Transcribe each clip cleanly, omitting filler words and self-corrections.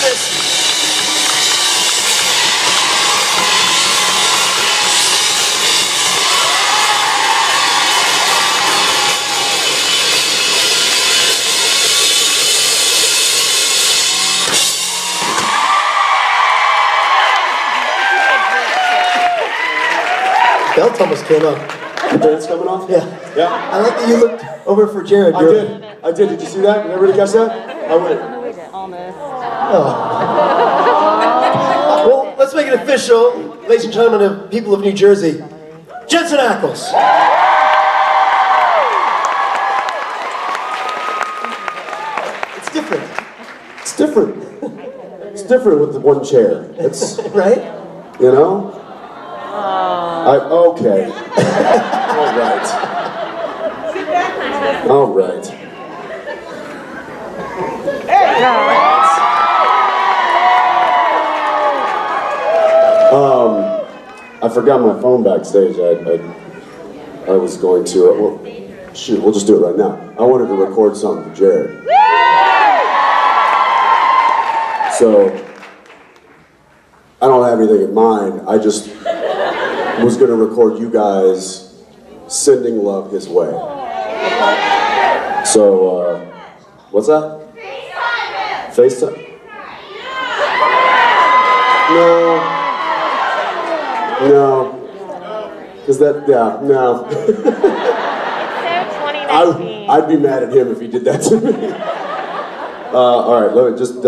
this. Belt almost came up. The belt's coming off? Yeah. Yeah. I like that you looked over for Jared. I did. I did. Did you see that? Did everybody catch that? I went. Almost. Oh. Well, let's make it official. Ladies and gentlemen, the people of New Jersey, Jensen Ackles. It's different. It's different. It's different with the one chair. It's, right? you know? Okay. All right. All right. I forgot my phone backstage. I was going to, well, shoot, we'll just do it right now. I wanted to record something for Jared. So, I don't have anything in mind. I just was going to record you guys sending love his way. So, what's that? FaceTime. No. Because that, yeah, no. I'd be mad at him if he did that to me. All right, let me just,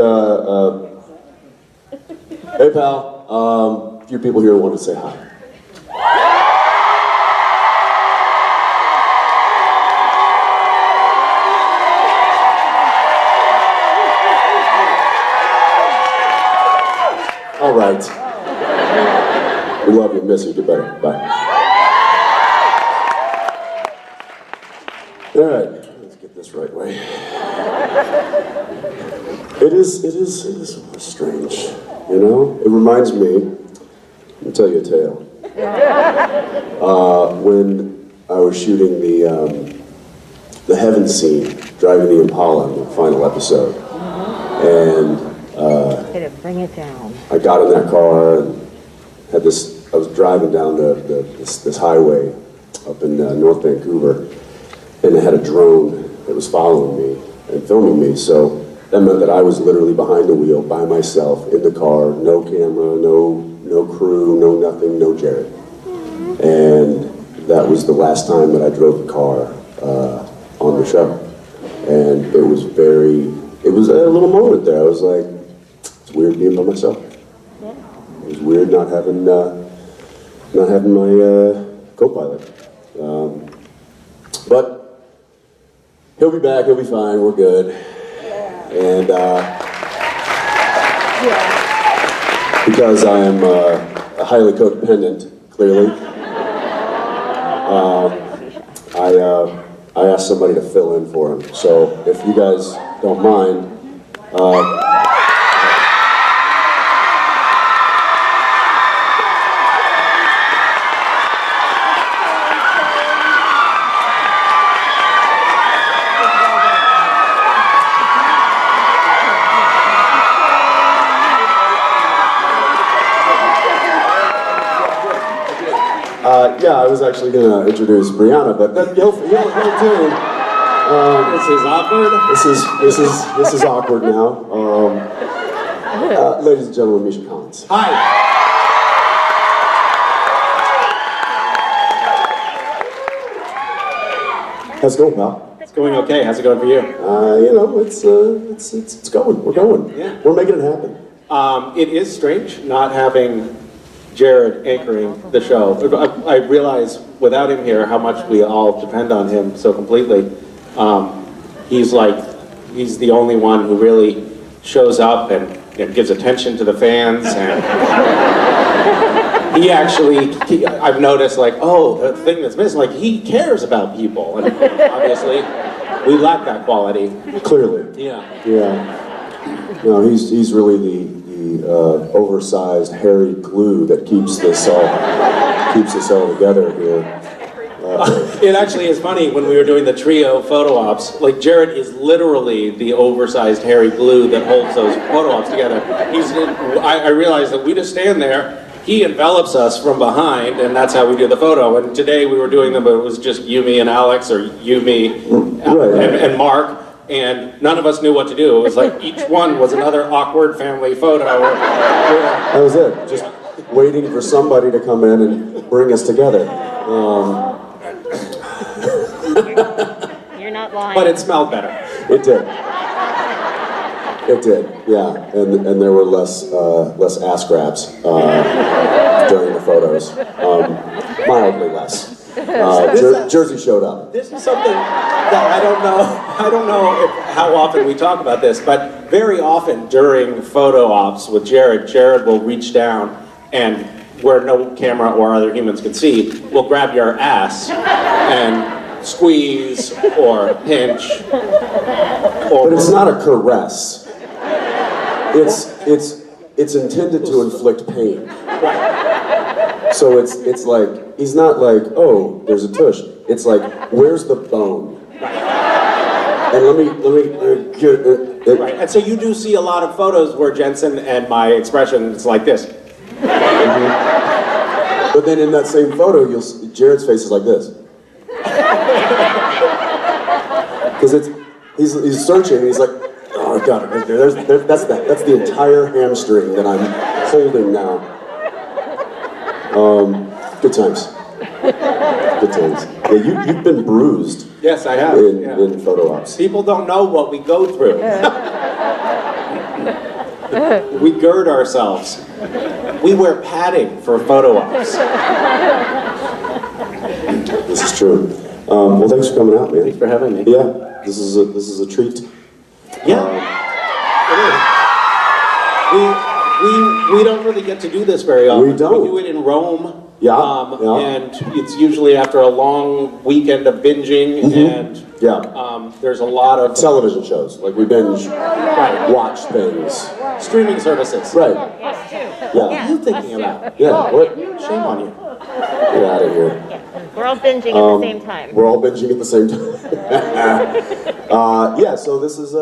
hey pal, a few people here want to say hi. All right. We love you, miss you, get better, bye. All right, let's get this right way. It is strange, you know? It reminds me, let me tell you a tale. When I was shooting the heaven scene, driving the Impala in the final episode, and Bring it down. I got in that car and had this. I was driving down this highway up in North Vancouver, and it had a drone that was following me and filming me. So that meant that I was literally behind the wheel by myself in the car, no camera, no crew, no nothing, no Jared. And that was the last time that I drove the car on the show, and it was a little moment there. I was like, it's weird being by myself. It was weird not having my co-pilot. But he'll be back, he'll be fine, we're good. And because I am highly codependent, clearly, I asked somebody to fill in for him. So if you guys don't mind, yeah, I was actually going to introduce Brianna, but then he'll too. This is awkward. This is awkward now. Ladies and gentlemen, Misha Collins. Hi. How's it going, pal? It's going okay. How's it going for you? You know, it's going. We're going. Yeah. We're making it happen. It is strange not having Jared anchoring the show. I realize without him here how much we all depend on him so completely. He's the only one who really shows up and gives attention to the fans, and he actually, I've noticed, like, oh, the thing that's missing, like, he cares about people, and obviously we lack that quality. Clearly. Yeah. Yeah. No, he's really the oversized, hairy glue that keeps this all together here. It actually is funny when we were doing the trio photo ops. Like Jared is literally the oversized hairy glue that holds those photo ops together. I realized that we just stand there. He envelops us from behind, and that's how we do the photo. And today we were doing them, but it was just you, me, and Alex, or you, me, and Mark. And none of us knew what to do. It was like each one was another awkward family photo. That was it. Just waiting for somebody to come in and bring us together. You're not lying. But it smelled better. It did. It did, yeah. And there were less ass grabs during the photos. Mildly less. Jersey showed up. This is something that I don't know how often we talk about this, but very often during photo ops with Jared will reach down and where no camera or other humans can see, will grab your ass and squeeze or pinch. But it's not a caress. It's intended to inflict pain. So it's like, he's not like, oh, there's a tush. It's like, where's the bone? And let me get it. Right, and so you do see a lot of photos where Jensen and my expression is like this. But then in that same photo, you'll see Jared's face is like this. Because he's searching, and he's like, oh, I got it right there. That's the entire hamstring that I'm holding now. Good times. Good times. Yeah, you've been bruised. Yes, I have. In photo ops. People don't know what we go through. We gird ourselves. We wear padding for photo ops. This is true. Well, thanks for coming out, man. Thanks for having me. Yeah, this is a treat. Yeah. We don't really get to do this very often. We don't. We do it in Rome. Yeah, And it's usually after a long weekend of binging, and there's a lot of television shows. Like we binge, watch things. Streaming services. Right. What are you thinking about? Yeah. What? Shame on you. Get out of here. We're all binging at the same time. We're all binging at the same time. Yeah. So this is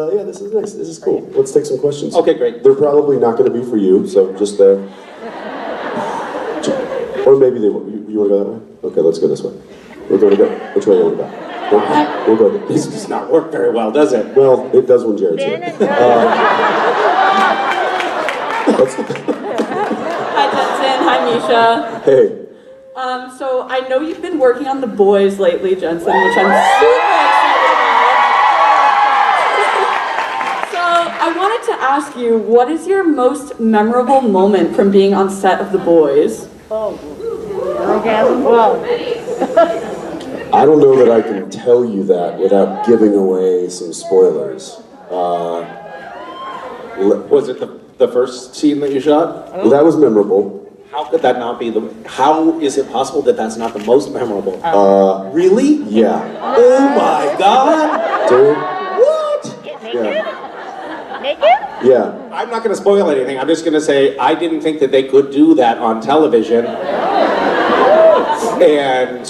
nice. This is cool. Let's take some questions. Okay, great. They're probably not going to be for you, so just or maybe they will. You want to go that way? Okay, let's go this way. We're going to go. Which way do you want to go? We'll go. This does not work very well, does it? Well, it does when Jared's here. Hi Jensen, hi Misha. Hey. So I know you've been working on The Boys lately, Jensen, which I'm super excited about. So I wanted to ask you, what is your most memorable moment from being on set of The Boys? Orgasm. Well, I don't know that I can tell you that without giving away some spoilers. Was it the first scene that you shot? Well, that was memorable. How could that not be how is it possible that that's not the most memorable? Really? Yeah. Oh my God! Dude. What? naked? Naked? Yeah. I'm not going to spoil anything. I'm just going to say I didn't think that they could do that on television. And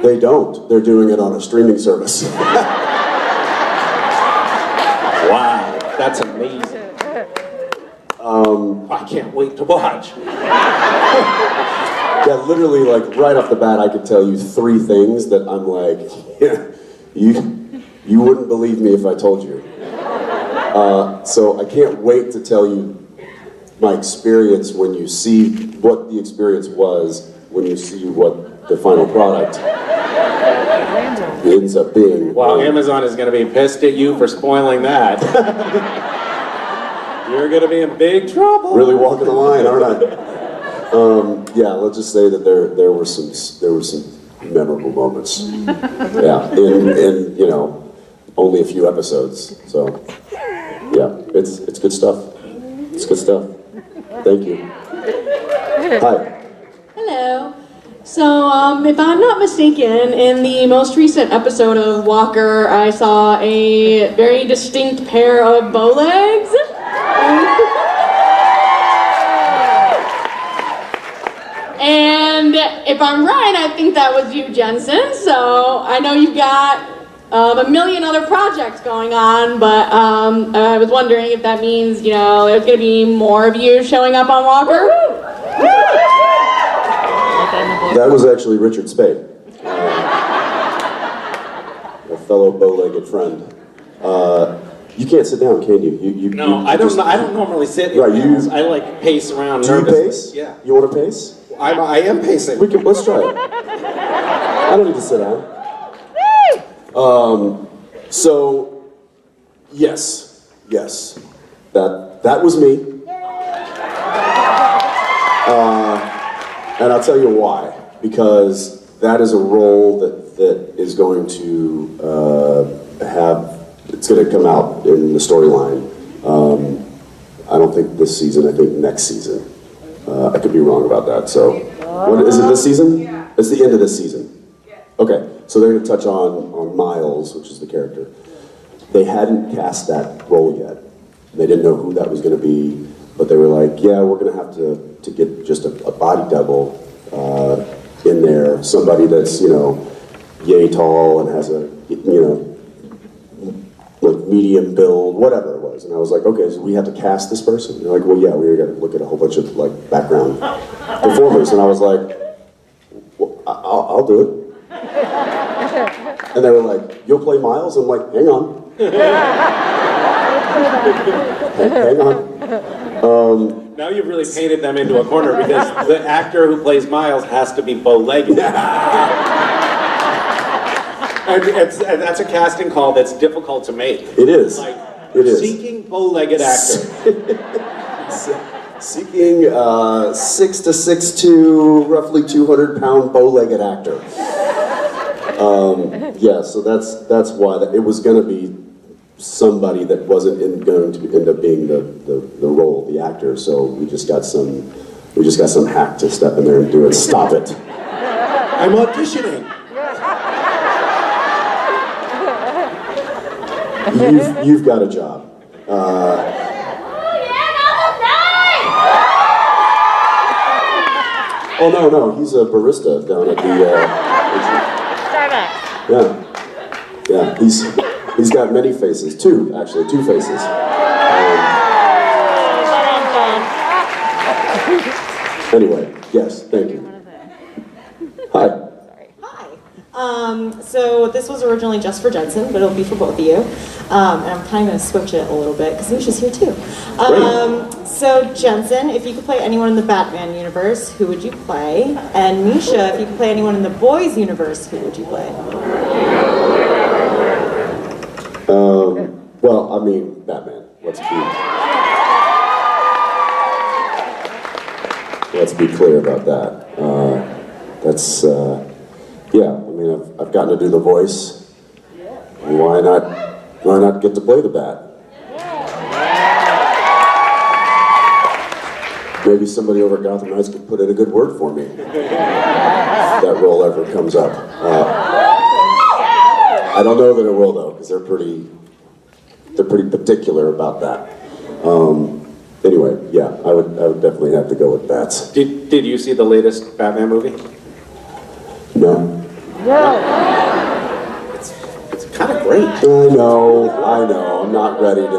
They don't. They're doing it on a streaming service. wow, that's amazing. I can't wait to watch. Yeah, literally, like, right off the bat, I could tell you 3 things that I'm like, yeah, you wouldn't believe me if I told you. So I can't wait to tell you my experience when you see what the experience was, when you see what the final product ends up being. Wow, Amazon is going to be pissed at you for spoiling that. You're going to be in big trouble. Really walking the line, aren't I? Yeah, let's just say that there were some memorable moments. Yeah, in you know, only a few episodes. So yeah, it's good stuff. It's good stuff. Thank you. Hi. Hello. So, if I'm not mistaken, in the most recent episode of Walker, I saw a very distinct pair of bow legs. And if I'm right, I think that was you, Jensen. So I know you've got a million other projects going on, but I was wondering if that means, you know, there's going to be more of you showing up on Walker? That was actually Richard Spade, a fellow bow-legged friend. You can't sit down, can you? No, I don't normally sit in Right, panels. I like pace around. Do you nervously. pace? Yeah. You want to pace? I am pacing. Let's try it. I don't need to sit down. So, yes, that was me. And I'll tell you why. Because that is a role that is going to it's going to come out in the storyline. I don't think this season, I think next season. I could be wrong about that, so. What, is it this season? Yeah. It's the end of this season. Yeah. Okay, so they're going to touch on Miles, which is the character. They hadn't cast that role yet. They didn't know who that was going to be, but they were like, yeah, we're going to have to get just a body double in there. Somebody that's, you know, yay tall and has a, you know, like medium build, whatever it was. And I was like, okay, so we have to cast this person? And they're like, well, yeah, we got to look at a whole bunch of like background performers. And I was like, well, I'll do it. And they were like, you'll play Miles? I'm like, hang on. Hang on. Now you've really painted them into a corner because the actor who plays Miles has to be bow-legged. And that's a casting call that's difficult to make. It is. Like, it is. Seeking bow-legged actor. Seeking 6 to 6'2", roughly 200-pound bow-legged actor. Yeah, so that's why it was going to be somebody that wasn't going to end up being the role, the actor. So we just got some hack to step in there and do it. Stop it. I'm auditioning. You've got a job. Oh no, he's a barista down at the Starbucks. Yeah. He's got many faces. Two faces. Anyway, yes, thank you. Hi. So this was originally just for Jensen, but it'll be for both of you. And I'm kind of going to switch it a little bit because Misha's here too. So Jensen, if you could play anyone in the Batman universe, who would you play? And Misha, if you could play anyone in the Boys universe, who would you play? Well, I mean, Batman. Let's be clear about that. Yeah, I mean, I've gotten to do the voice. Why not get to play the Bat? Maybe somebody over at Gotham Knights could put in a good word for me. If that role ever comes up. I don't know that it will though, because they're pretty particular about that. Anyway, yeah, I would definitely have to go with bats. Did you see the latest Batman movie? No. It's kind of great. I know. I'm not ready to.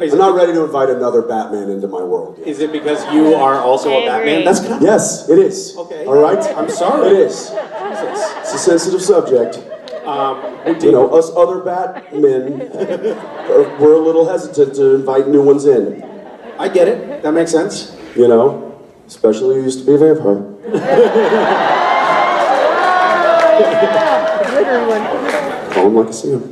I'm not ready to invite another Batman into my world yet. Is it because you are also a Batman? That's Yes, it is. Okay. All right. I'm sorry. It is. It's a sensitive subject. You know, us other Batmen, we're a little hesitant to invite new ones in. I get it. That makes sense. You know, especially who used to be a vampire. Call him like I see him.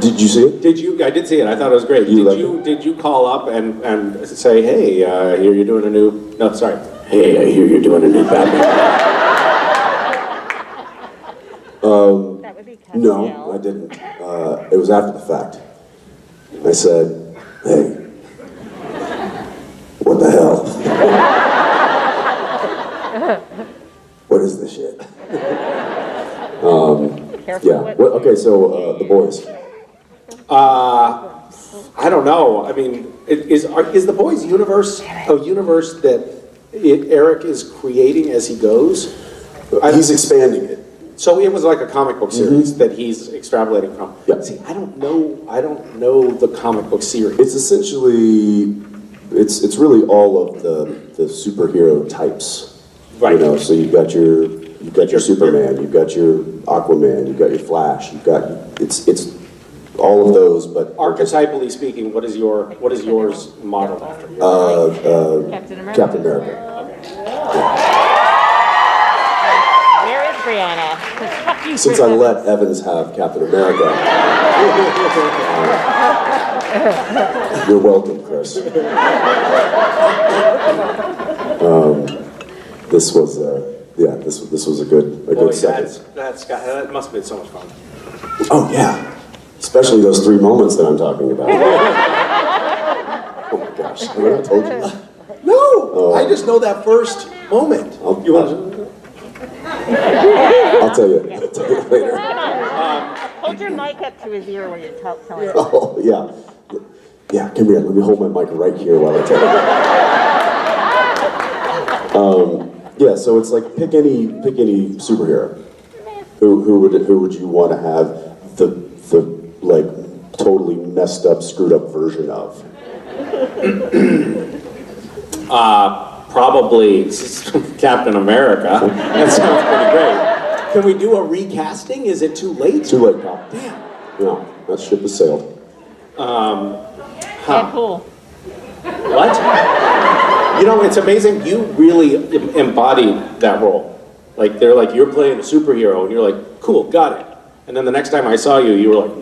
Did you see it? I did see it. I thought it was great. Did you call up and say, hey, I hear you're doing a new... No, sorry. Hey, I hear you're doing a new Batman. No, I didn't. It was after the fact. I said, hey, what the hell? What is this shit? Yeah. Okay, so the boys. I don't know. I mean, is the Boys universe a universe that Eric is creating as he goes. He's expanding it. So it was like a comic book series that he's extrapolating from. Yeah. See, I don't know the comic book series. It's essentially, it's really all of the superhero types. Right. You know, so you've got your Superman, you've got your Aquaman, you've got your Flash, you've got it's all of those, but Archetypally speaking, what is yours modeled after? Captain America. Captain America. Where is Brianna? 'Cause fuck you, Since Chris I Evans. let Evans have Captain America, you're welcome, Chris. This was this was a good second. That must have been so much fun. Oh yeah, especially those 3 moments that I'm talking about. Oh my gosh, have I not told you? No, I just know that first moment. I'll tell you later. Hold your mic up to his ear when you're telling him. Oh yeah, yeah. Come here. Let me hold my mic right here while I tell you. Yeah, so it's like pick any superhero. Who would you want to have the like totally messed up, screwed up version of? Probably Captain America. That sounds pretty great. Can we do a recasting? Is it too late? Too late, pal. Damn. No, that ship has sailed. Deadpool. What? You know, it's amazing. You really embodied that role. Like, they're like, you're playing a superhero, and you're like, cool, got it. And then the next time I saw you, you were like...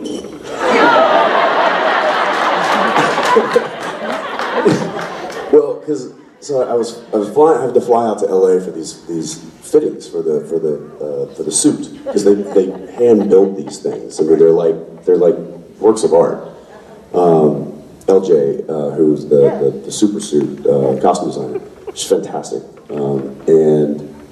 Well, because I was having to fly out to LA for these fittings for the suit, because they hand build these things. I mean, they're like works of art. LJ, who's the super suit costume designer, she's fantastic.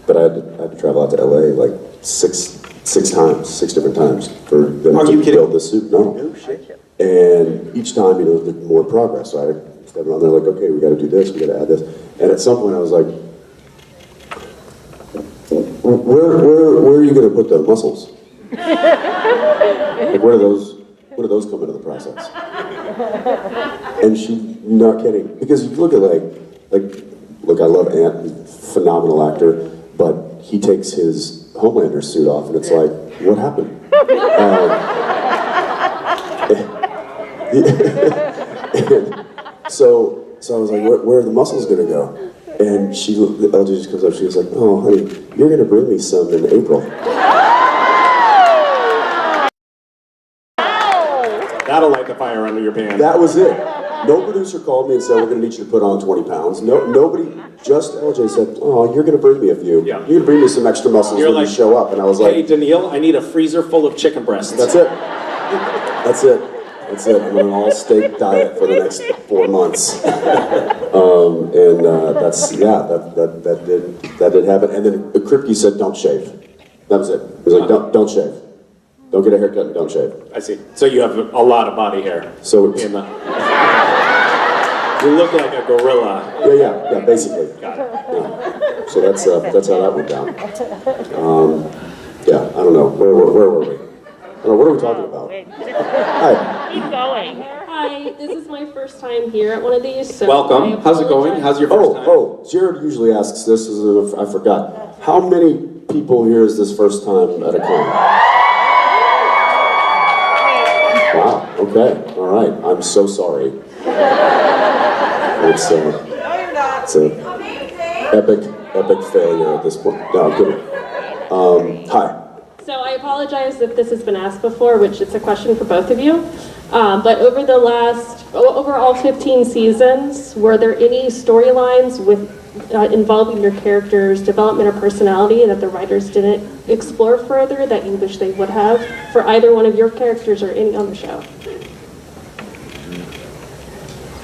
But I had to travel out to LA like six different times for them to build this suit. No shit. And each time, you know, there's more progress. So I stepped on there like, okay, we got to do this, we got to add this. And at some point, I was like, where are you going to put the muscles? Like, where do those come into the process? And she's not kidding, because if you look at look, I love Ant, phenomenal actor, but he takes his Homelander suit off, and it's like, what happened? So I was like, where are the muscles gonna go? And LJ just comes up, she was like, oh honey, you're gonna bring me some in April. That'll light the fire under your pants. That was it. No producer called me and said, we're going to need you to put on 20 pounds. No, nobody, just LJ said, oh, you're going to bring me a few. Yeah. You're going to bring me some extra muscles when you show up. And I was like, hey, Daniil, I need a freezer full of chicken breasts. that's it. That's it. That's it. I'm on an all-steak diet for the next 4 months. That did happen. And then Kripke said, don't shave. That was it. He was like, don't shave. Don't get a haircut and don't shave. I see. So you have a lot of body hair. So it's, you look like a gorilla. Yeah, basically. Got it. Yeah. So that's how that went down. Yeah, I don't know. Where were we? I don't know, what are we talking about? Hi. Keep going. Hi, this is my first time here at one of these, so Welcome. How's it going? How's your first time? Oh, Jared usually asks this, I forgot. How many people here is this first time at a con? Wow, okay, all right. I'm so sorry. It's an epic failure at this point. No, I'm kidding. Hi. So I apologize if this has been asked before, which it's a question for both of you. But over all 15 seasons, were there any storylines involving your character's development or personality that the writers didn't explore further that you wish they would have for either one of your characters or any on the show?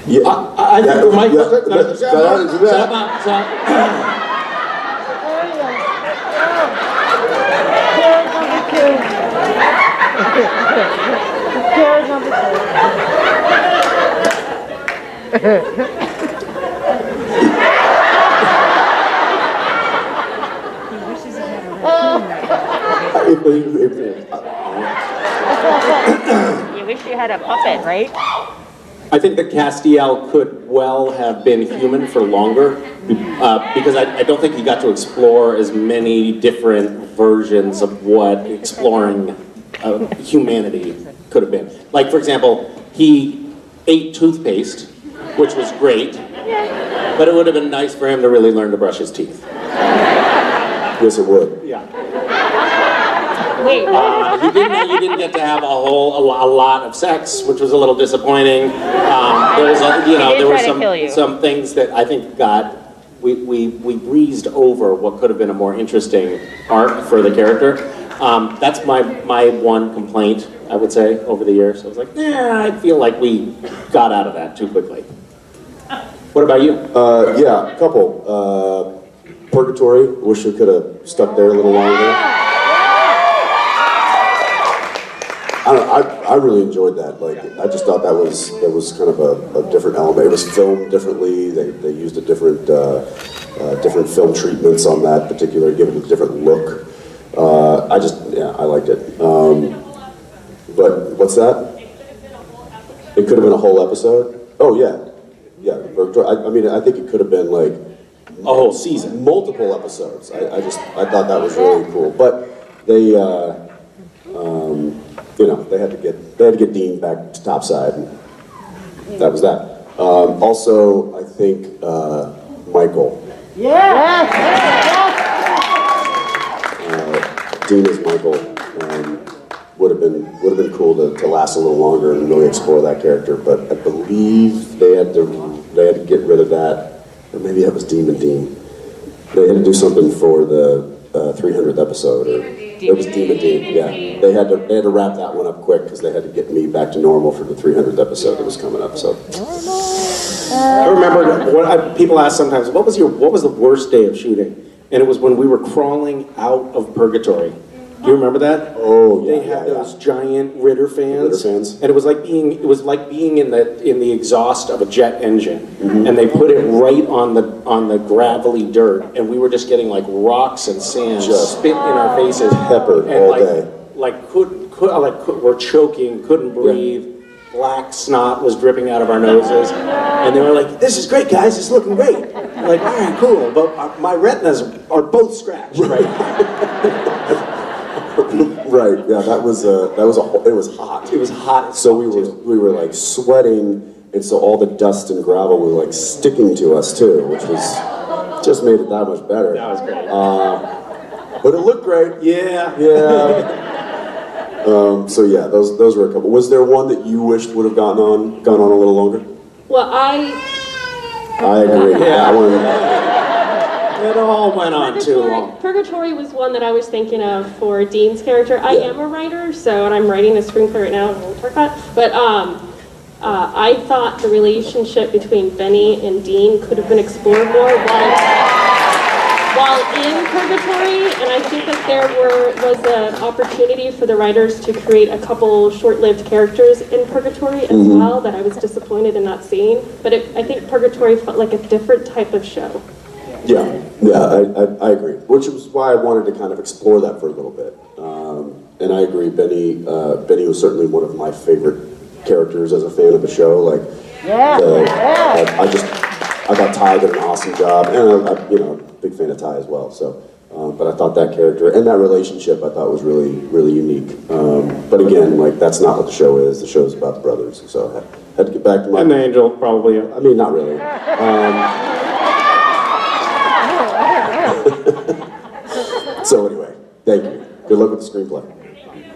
Yeah, I think we might. You wish you had a puppet, right? I think that Castiel could well have been human for longer, because I don't think he got to explore as many different versions of what exploring humanity could have been. Like, for example, he ate toothpaste, which was great, but it would have been nice for him to really learn to brush his teeth. Yes, it would. Yeah. Wait, You didn't get to have a lot of sex, which was a little disappointing. There was, there were some things that I think we breezed over what could have been a more interesting arc for the character. That's my one complaint, I would say, over the years. I was like, I feel like we got out of that too quickly. What about you? Yeah, a couple. Purgatory, wish we could have stuck there a little longer. I really enjoyed that. Like, I just thought that was kind of a different element. It was filmed differently. They used a different film treatments on that particular, give it a different look. I liked it. But what's that? It could have been a whole episode. Oh yeah. I mean, I think it could have been like a whole season, multiple episodes. I thought that was really cool. But they, they had to get Dean back to topside, and that was that. Also, I think Michael. Dean as Michael would have been cool to last a little longer and really explore that character. But I believe they had to get rid of that, or maybe that was Demon Dean. They had to do something for the 300th episode, or it was Demon Dean. Yeah, they had to wrap that one up quick because they had to get me back to normal for the 300th episode that was coming up. So I remember people ask sometimes, what was the worst day of shooting? And it was when we were crawling out of Purgatory. Do you remember that? Oh, yeah. They had those giant Ritter fans. Ritter fans. And it was like being in the exhaust of a jet engine. Mm-hmm. And they put it right on the gravelly dirt, and we were just getting like rocks and sand spit in our faces, peppered all day. We're choking, couldn't breathe. Yeah. Black snot was dripping out of our noses, and they were like, "This is great, guys. It's looking great." I'm like, all right, cool, but my retinas are both scratched, right? Right. Yeah, it was hot. It was hot. So we were like sweating, and so all the dust and gravel was like sticking to us too, which was just made it that much better. That was great. But it looked great. Yeah. Yeah. So yeah, those were a couple. Was there one that you wished would have gone on a little longer? Well, I agree. It all went on too long. Purgatory was one that I was thinking of for Dean's character. I am a writer, and I'm writing a screenplay right now, and we'll talk about it. But I thought the relationship between Benny and Dean could have been explored more while in Purgatory, and I think that there was an opportunity for the writers to create a couple short-lived characters in Purgatory as well that I was disappointed in not seeing. But I think Purgatory felt like a different type of show. Yeah, I agree. Which was why I wanted to kind of explore that for a little bit. And I agree, Benny was certainly one of my favorite characters as a fan of the show. Like, I thought Ty did an awesome job, and I'm big fan of Ty as well. So, but I thought that character and that relationship I thought was really, really unique. But again, like, that's not what the show is. The show is about the brothers. So I had to get back to my. And the angel, probably. I mean, not really. So anyway, thank you. Good luck with the screenplay.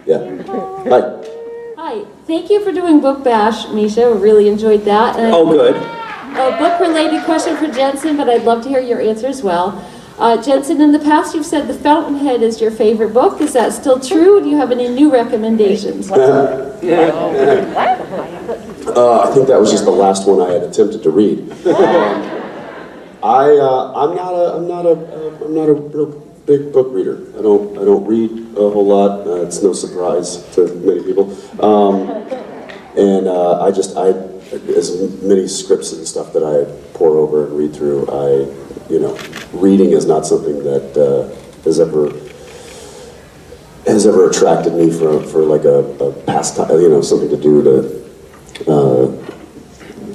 Yeah. Bye. Hi. Thank you for doing Book Bash, Misha. Really enjoyed that. And good. A book-related question for Jensen, but I'd love to hear your answer as well. Jensen, in the past you've said The Fountainhead is your favorite book. Is that still true? Do you have any new recommendations? I think that was just the last one I had attempted to read. I'm not a real big book reader. I don't read a whole lot. It's no surprise to many people. As many scripts and stuff that I pour over and read through, reading is not something that has ever has ever attracted me for like a pastime, you know, something to do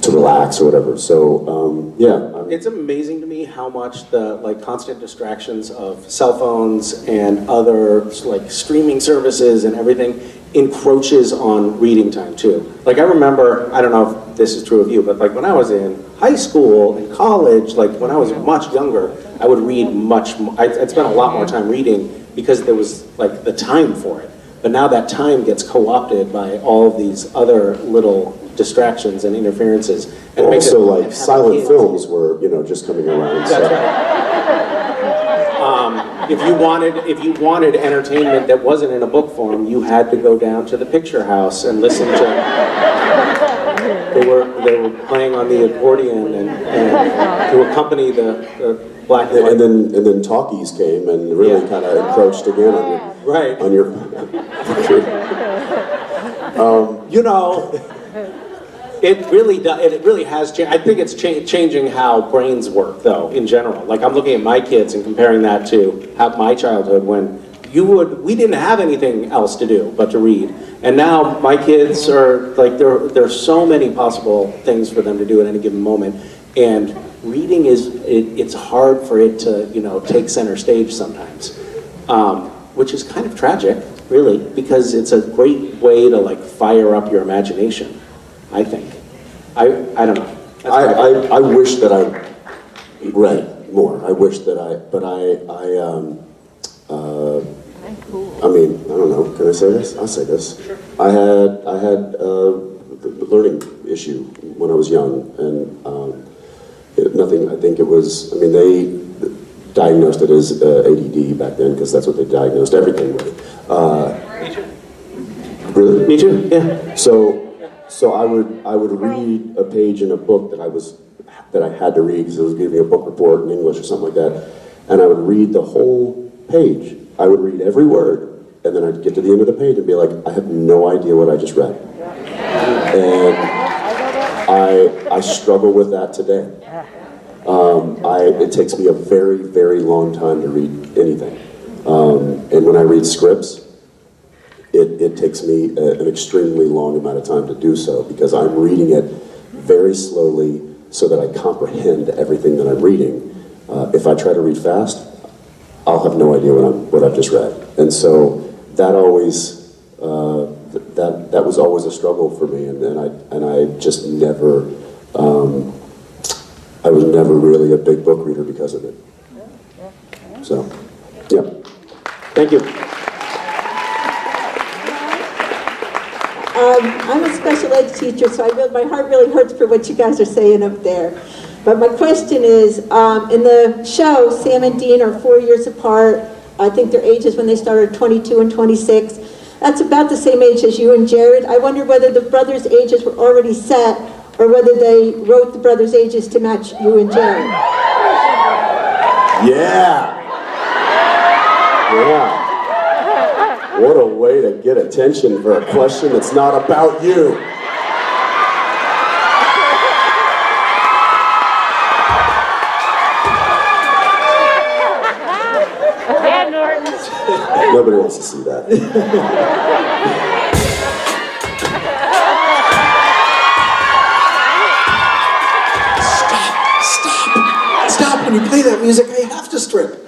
to relax or whatever. So yeah. It's amazing to me how much the like constant distractions of cell phones and other like streaming services and everything encroaches on reading time too. Like I remember, I don't know if this is true of you, but like when I was in high school and college, like when I was much younger, I would read much more. I'd spend a lot more time reading because there was like the time for it. But now that time gets co-opted by all of these other little distractions and interferences. And it makes also, it, like silent films were, you know, just coming around. That's right. If you wanted entertainment that wasn't in a book form, you had to go down to the picture house and listen to. They were playing on the accordion and to accompany the black and white. And then talkies came and really kind of encroached again on your right on your. You know. It really has changed. I think it's changing how brains work, though, in general. Like, I'm looking at my kids and comparing that to how my childhood when we didn't have anything else to do but to read. And now my kids are, like, there are so many possible things for them to do at any given moment. And reading it's hard for it to, you know, take center stage sometimes. Which is kind of tragic, really, because it's a great way to, like, fire up your imagination. I think. I don't know. I wish that I read more. I wish that I mean, I don't know. Can I say this? I'll say this. Sure. I had a learning issue when I was young, and nothing. I think it was. I mean, they diagnosed it as ADD back then because that's what they diagnosed everything with. Me too. Really? Me too. Yeah. So I would read a page in a book that I had to read because it was giving a book report in English or something like that, and I would read the whole page. I would read every word, and then I'd get to the end of the page and be like, I have no idea what I just read, and I struggle with that today. It takes me a very, very long time to read anything, and when I read scripts. It takes me an extremely long amount of time to do so because I'm reading it very slowly so that I comprehend everything that I'm reading. If I try to read fast, I'll have no idea what I've just read. And so that always that was always a struggle for me, and I just never I was never really a big book reader because of it. So, yeah. Thank you. I'm a special ed teacher, so my heart really hurts for what you guys are saying up there. But my question is, in the show, Sam and Dean are 4 years apart. I think their ages when they started 22 and 26. That's about the same age as you and Jared. I wonder whether the brothers' ages were already set or whether they wrote the brothers' ages to match you and Jared. Yeah. Yeah. What a way to get attention for a question that's not about you. Nobody wants to see that. Stop when you play that music, I have to strip.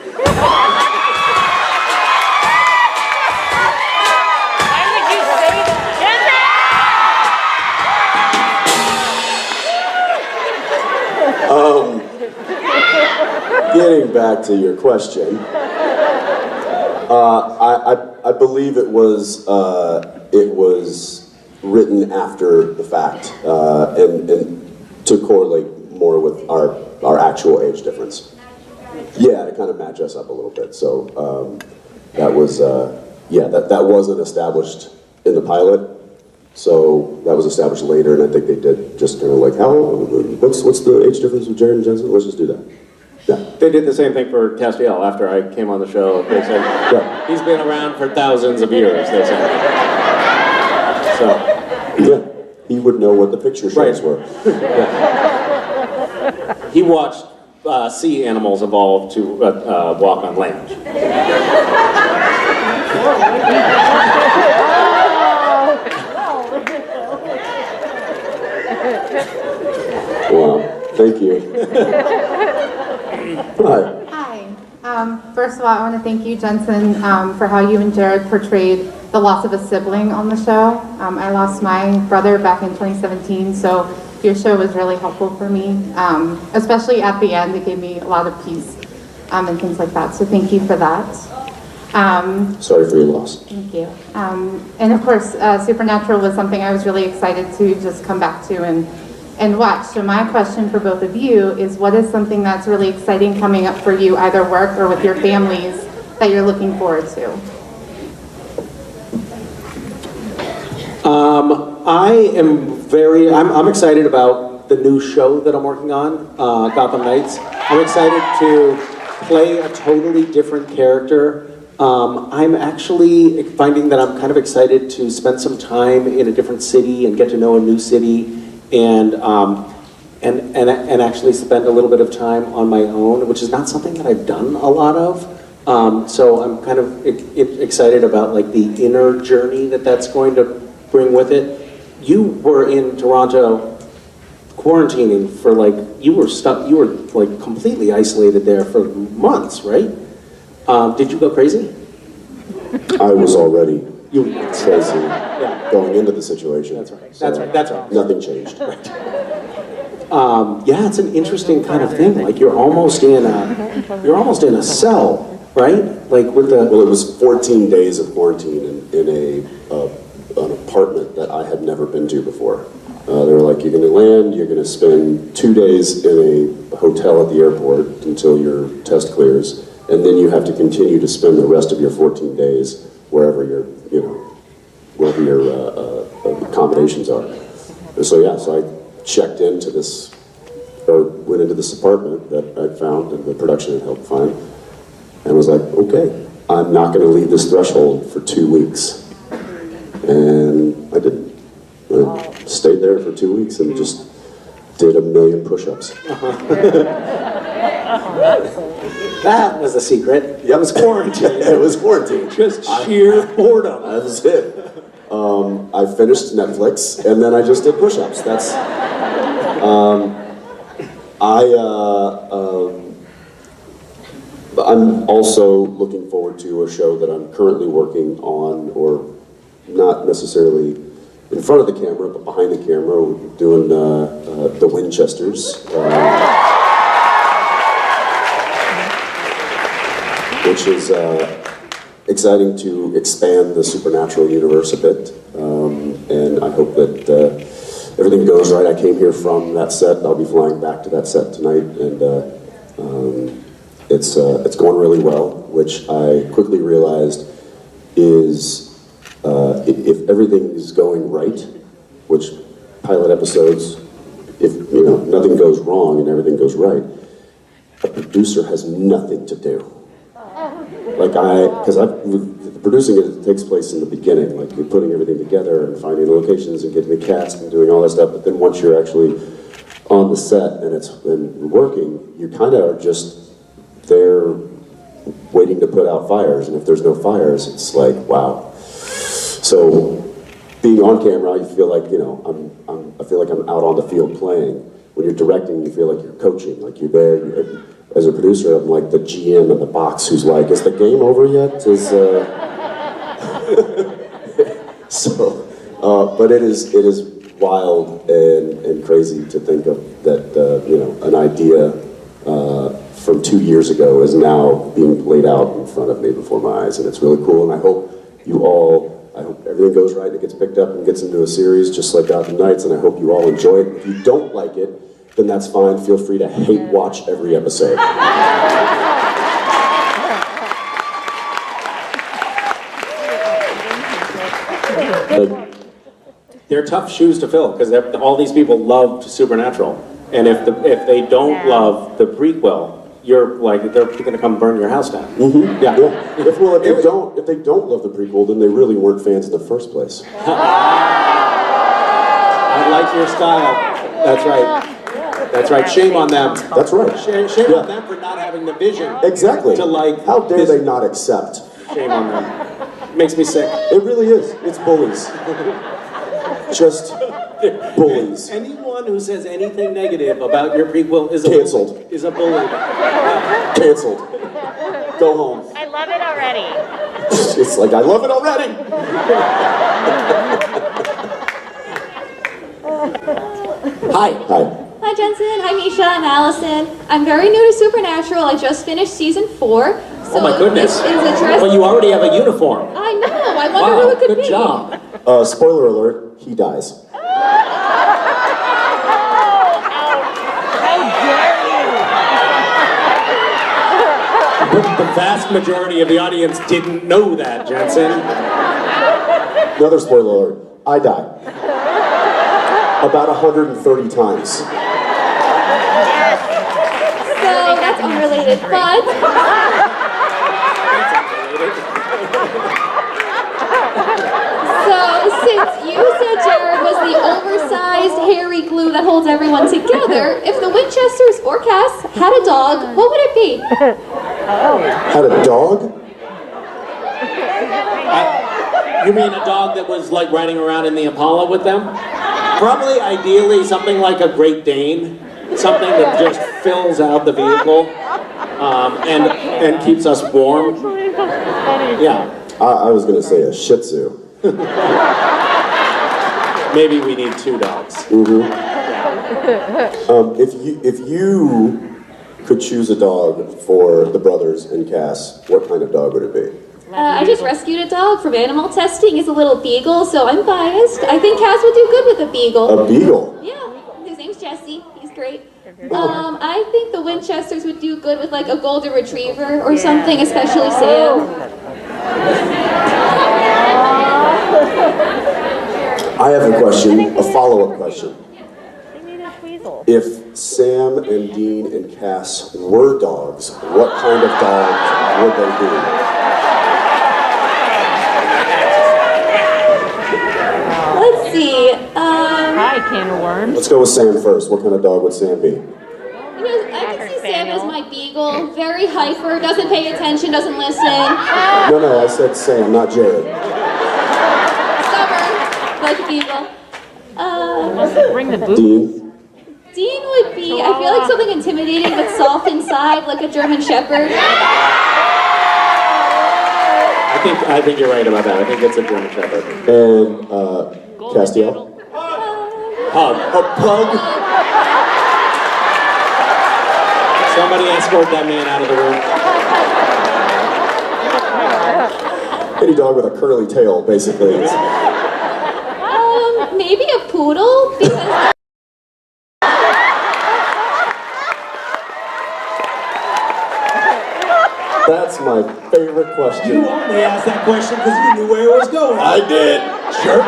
Getting back to your question, I believe it was written after the fact, and to correlate more with our actual age difference. Yeah, to kind of match us up a little bit. So that was that wasn't established in the pilot. So that was established later, and I think they did just kind of like, what's the age difference with Jared and Jensen? Let's just do that. Yeah. They did the same thing for Castiel after I came on the show. They said, he's been around for thousands of years, they said. So. Yeah, he would know what the picture shows were. Yeah. He watched sea animals evolve to walk on land. Wow, thank you. Hi. Hi. First of all, I want to thank you, Jensen, for how you and Jared portrayed the loss of a sibling on the show. I lost my brother back in 2017, so your show was really helpful for me, especially at the end. It gave me a lot of peace and things like that, so thank you for that. Sorry for your loss. Thank you. And of course, Supernatural was something I was really excited to just come back to and watch. So my question for both of you is, what is something that's really exciting coming up for you, either work or with your families, that you're looking forward to? I'm excited about the new show that I'm working on, Gotham Knights. I'm excited to play a totally different character. I'm actually finding that I'm kind of excited to spend some time in a different city and get to know a new city, and actually spend a little bit of time on my own, which is not something that I've done a lot of. So I'm kind of excited about like the inner journey that that's going to bring with it. You were in Toronto quarantining for like, you were like completely isolated there for months, right? Did you go crazy? I was already crazy going into the situation. That's right. So that's right. Nothing changed. Right. Yeah, it's an interesting kind of thing. Like you're almost in a cell, right? Like with the. Well, it was 14 days of quarantine in an apartment that I had never been to before. They were like, you're going to land, you're going to spend 2 days in a hotel at the airport until your test clears, and then you have to continue to spend the rest of your 14 days wherever your accommodations are. And so yeah, so I checked into this, or went into this apartment that I'd found and the production had helped find, and was like, okay, I'm not going to leave this threshold for 2 weeks. And I didn't. I stayed there for 2 weeks and just did 1 million push-ups. That was the secret. Yep. It was quarantine. It was quarantine. Just sheer boredom. That was it. I finished Netflix and then I just did push-ups. That's. I'm also looking forward to a show that I'm currently working on, or not necessarily in front of the camera, but behind the camera. We're doing the Winchesters, which is exciting to expand the Supernatural universe a bit, and I hope that everything goes right. I came here from that set. I'll be flying back to that set tonight, and it's going really well, which I quickly realized is if everything is going right, which pilot episodes, if nothing goes wrong and everything goes right, a producer has nothing to do. Like because producing it takes place in the beginning, like you're putting everything together and finding the locations and getting the cast and doing all that stuff. But then once you're actually on the set and it's working, you kind of are just there waiting to put out fires. And if there's no fires, it's like, wow. So being on camera, you feel like I feel like I'm out on the field playing. When you're directing, you feel like you're coaching, like you're there. As a producer, I'm like the GM in the box who's like, is the game over yet? But it is wild and crazy to think of that, an idea from 2 years ago is now being played out in front of me before my eyes, and it's really cool, and I hope everything goes right and it gets picked up and gets into a series just like Gotham Knights, and I hope you all enjoy it. If you don't like it, then that's fine. Feel free to hate watch every episode. They're tough shoes to fill because all these people loved Supernatural, and if they don't love the prequel, you're like they're going to come burn your house down. Mm-hmm. Yeah. If they don't love the prequel, then they really weren't fans in the first place. I like your style. That's right. That's right. Shame on them. That's right. Shame on them for not having the vision. Exactly. To like. How dare they not accept? Shame on them. Makes me sick. It really is. It's bullies. Just bullies. Anyone who says anything negative about your prequel is Canceled. Is a bully. Canceled. Go home. I love it already. It's like, I love it already. Hi. Hi. Hi Jensen, hi Misha, I'm Allison. I'm very new to Supernatural. I just finished season 4. So Oh my goodness. It is interesting. Well, you already have a uniform. I know, I wonder who it could be. Good job. Spoiler alert, he dies. But the vast majority of the audience didn't know that, Jensen. Another spoiler alert, I die. About 130 times. So that's unrelated, but... So, since you said Jared was the oversized, hairy glue that holds everyone together, if the Winchesters or Cass had a dog, what would it be? Had a dog? You mean a dog that was like riding around in the Impala with them? Probably, ideally, something like a Great Dane. Something that just fills out the vehicle and keeps us warm. Yeah. I was gonna say a Shih Tzu. Maybe we need 2 dogs. Mm-hmm. If you could choose a dog for the brothers and Cass, what kind of dog would it be? I just rescued a dog from animal testing. He's a little beagle, so I'm biased. I think Cass would do good with a beagle. A beagle? Yeah, his name's Jesse. He's great. I think the Winchesters would do good with like a golden retriever or something, especially Sam. I have a question, a follow-up question. If Sam and Dean and Cass were dogs, what kind of dog would they be? Let's see. Hi, can of worms. Let's go with Sam first. What kind of dog would Sam be? You know, I can see Sam as my beagle. Very hyper, doesn't pay attention, doesn't listen. No, I said Sam, not Jared. Stubborn, like a beagle. Bring the boot. Dean? Dean would be, I feel like something intimidating but soft inside, like a German Shepherd. I think you're right about that. I think it's a German Shepherd. And Castiel? Pug. A pug? Somebody escort that man out of the room. Any dog with a curly tail, basically. Maybe a poodle, because... That's my favorite question. You only asked that question because you knew where it was going. I did, jerk.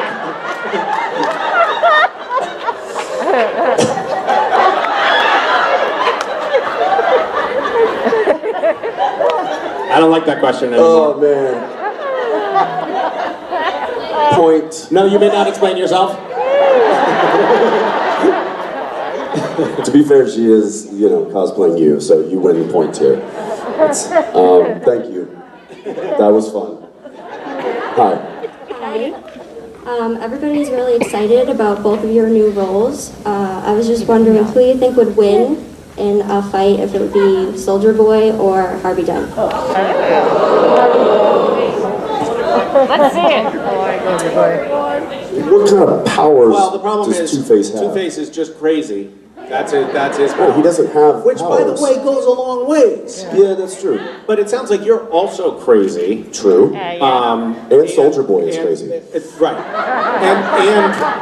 I don't like that question anymore. Oh, man. Point. No, you may not explain yourself. To be fair, she is, cosplaying you, so you win point 2. Thank you. That was fun. Hi. Hi. Everybody's really excited about both of your new roles. I was just wondering who you think would win in a fight, if it would be Soldier Boy or Harvey Dent. Let's see it. What kind of powers Well, the problem does is Two-Face have? Two-Face is just crazy. That's his Oh, power. he doesn't have Which, by the powers. way, goes a long ways. Yeah, that's true. But it sounds like you're also crazy. True. And Soldier Boy is and- crazy. Right.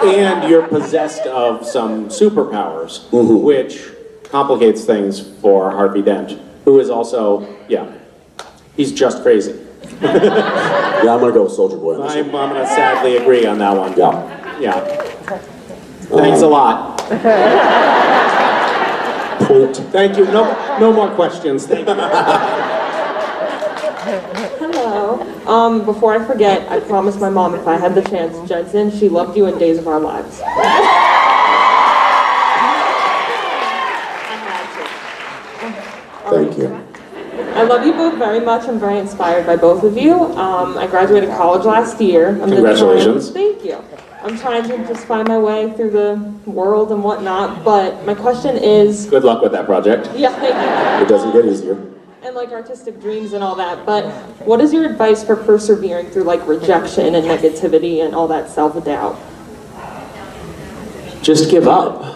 And you're possessed of some superpowers, Mm-hmm. which complicates things for Harvey Dent, who is also, he's just crazy. Yeah, I'm gonna go with Soldier Boy. On this I'm one. gonna sadly agree on that one. Yeah. Yeah. Thanks a lot. Point. Thank you. No more questions. Thank you. Hello. Before I forget, I promised my mom if I had the chance, Jensen, she loved you in Days of Our Lives. Thank you. I love you both very much. I'm very inspired by both of you. I graduated college last year. Congratulations. Thank you. I'm trying to just find my way through the world and whatnot, but my question is... Good luck with that project. Yeah, thank you. It doesn't get easier. And like artistic dreams and all that, but what is your advice for persevering through like rejection and negativity and all that self-doubt? Just give up.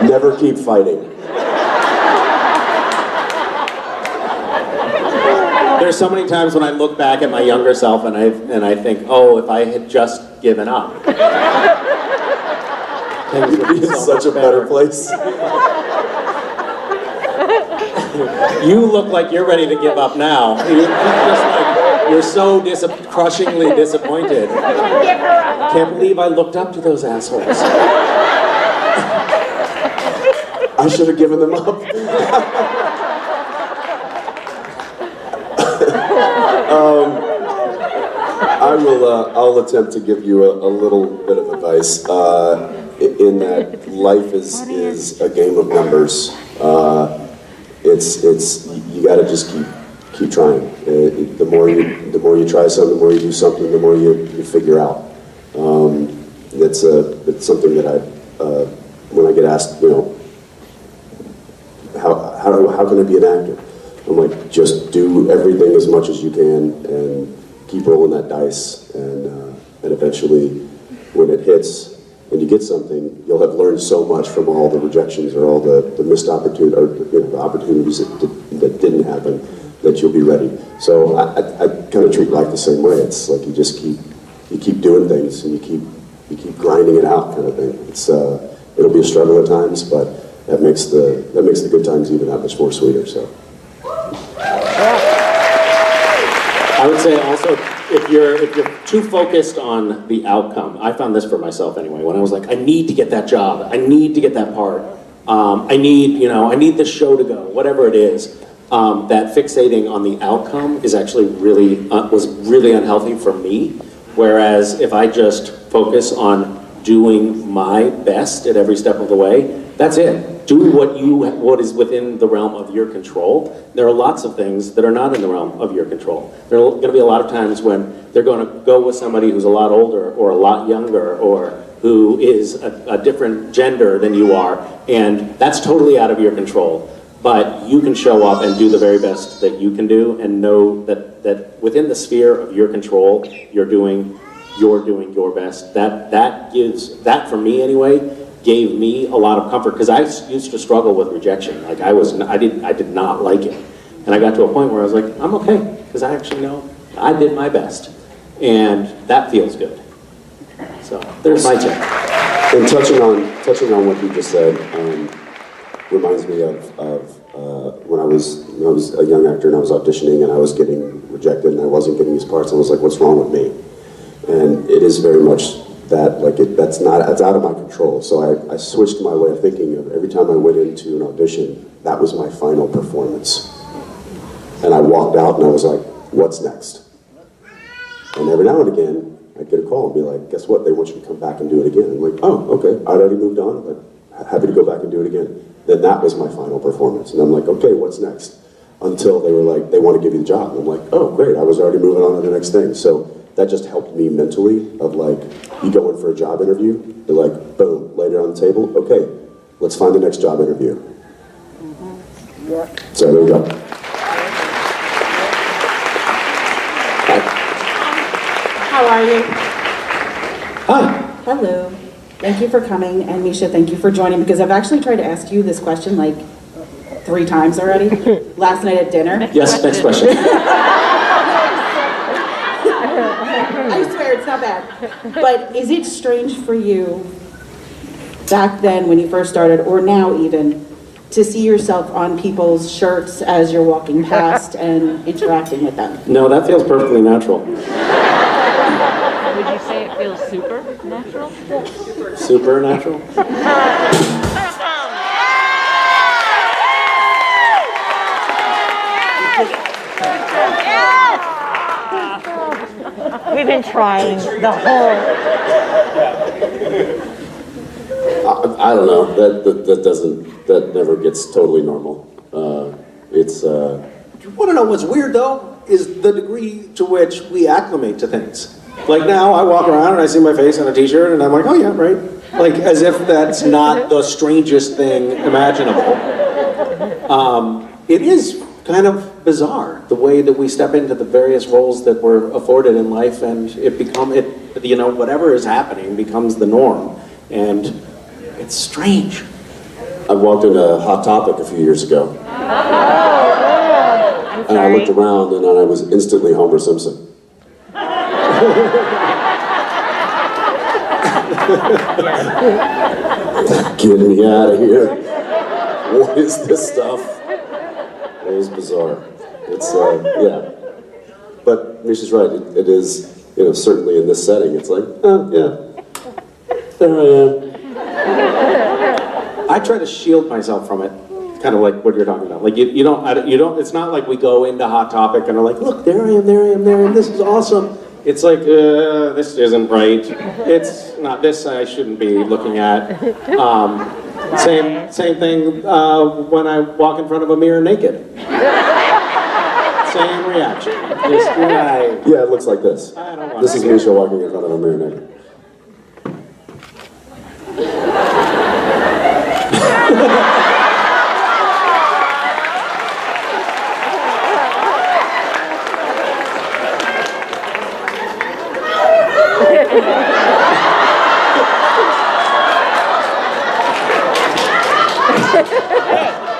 Never keep fighting. There's so many times when I look back at my younger self and I think, oh, if I had just given up. Things would be in such a better place. You look like you're ready to give up now. You're so crushingly disappointed. Can't believe I looked up to those assholes. I should have given them up. I'll attempt to give you a little bit of advice in that life is a game of numbers. You got to just keep trying. The more you try something, the more you do something, the more you figure out. It's something that when I get asked, how can I be an actor? I'm like, just do everything as much as you can and keep rolling that dice, and eventually, when it hits and you get something, you'll have learned so much from all the rejections or all the missed opportunities, or the opportunities that didn't happen, that you'll be ready. So I kind of treat life the same way. It's like you keep doing things and you keep grinding it out, kind of thing. It'll be a struggle at times, but that makes the good times even that much more sweeter. So. I would say also, if you're too focused on the outcome, I found this for myself anyway, when I was like, I need to get that job, I need to get that part, I need this show to go, whatever it is, that fixating on the outcome is actually was really unhealthy for me, whereas if I just focus on doing my best at every step of the way, that's it. Do what is within the realm of your control. There are lots of things that are not in the realm of your control. There are going to be a lot of times when they're going to go with somebody who's a lot older or a lot younger or who is a different gender than you are, and that's totally out of your control. But you can show up and do the very best that you can do, and know that within the sphere of your control, you're doing your best. That for me anyway, gave me a lot of comfort, because I used to struggle with rejection. Like I did not like it, and I got to a point where I was like, I'm okay, because I actually know I did my best, and that feels good. So there's my tip. And touching on what you just said, reminds me of when I was a young actor and I was auditioning and I was getting rejected and I wasn't getting these parts. I was like, what's wrong with me? And it is very much that, like, that's out of my control. So I switched my way of thinking of every time I went into an audition, that was my final performance. And I walked out and I was like, what's next? And every now and again, I'd get a call and be like, guess what? They want you to come back and do it again. I'm like, oh, okay, I'd already moved on, but happy to go back and do it again. Then that was my final performance. And I'm like, okay, what's next? Until they were like, they want to give you the job. And I'm like, oh, great, I was already moving on to the next thing. So that just helped me mentally, of like, you go in for a job interview, you're like, boom, laid it on the table, okay, let's find the next job interview. So there we go. How are you? Hi. Hello. Thank you for coming, and Misha, thank you for joining, because I've actually tried to ask you this question like 3 times already. Last night at dinner. Yes, next question. I swear it's not bad. But is it strange for you, back then when you first started, or now even, to see yourself on people's shirts as you're walking past and interacting with them? No, that feels perfectly natural. Would you say it feels supernatural? Supernatural? We've been trying the whole. I don't know. That never gets totally normal. It's. You want to know what's weird though? Is the degree to which we acclimate to things. Like now, I walk around and I see my face on a t-shirt and I'm like, oh yeah, right. Like as if that's not the strangest thing imaginable. It is kind of bizarre the way that we step into the various roles that we're afforded in life, and whatever is happening becomes the norm, and it's strange. I walked into Hot Topic a few years ago. And I looked around and I was instantly Homer Simpson. Get me out of here. What is this stuff? It was bizarre. It's, yeah. But Misha's right. It is, certainly in this setting, it's like, oh, yeah. There I am. I try to shield myself from it. Kind of like what you're talking about. Like you don't. It's not like we go into Hot Topic and are like, look, there I am, this is awesome. It's like, this isn't right. It's not this. I shouldn't be looking at. Same thing when I walk in front of a mirror naked. Same reaction. Yeah, it looks like this. This is Misha walking in front of a mirror naked.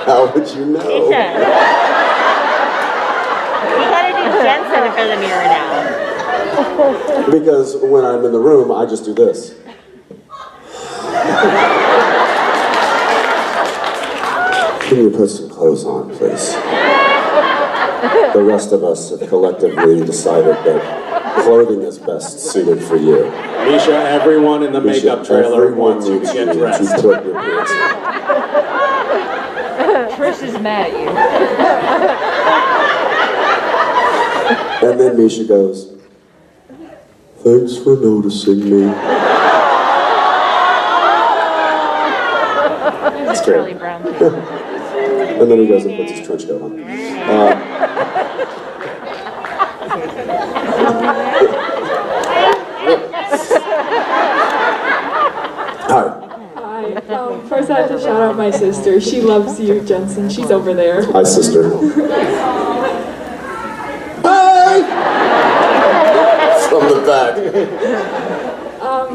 How would you know? Misha. You gotta do Jensen in front of the mirror now. Because when I'm in the room, I just do this. Can you put some clothes on, please? The rest of us have collectively decided that clothing is best suited for you. Misha, everyone in the makeup trailer wants you to get dressed. To put your pants on. Trish is mad at you. And then Misha goes, thanks for noticing me. That's Charlie Brown. And then he goes and puts his trench coat on. Hi. First I have to shout out my sister. She loves you, Jensen. She's over there. Hi, sister. Hi! From the back.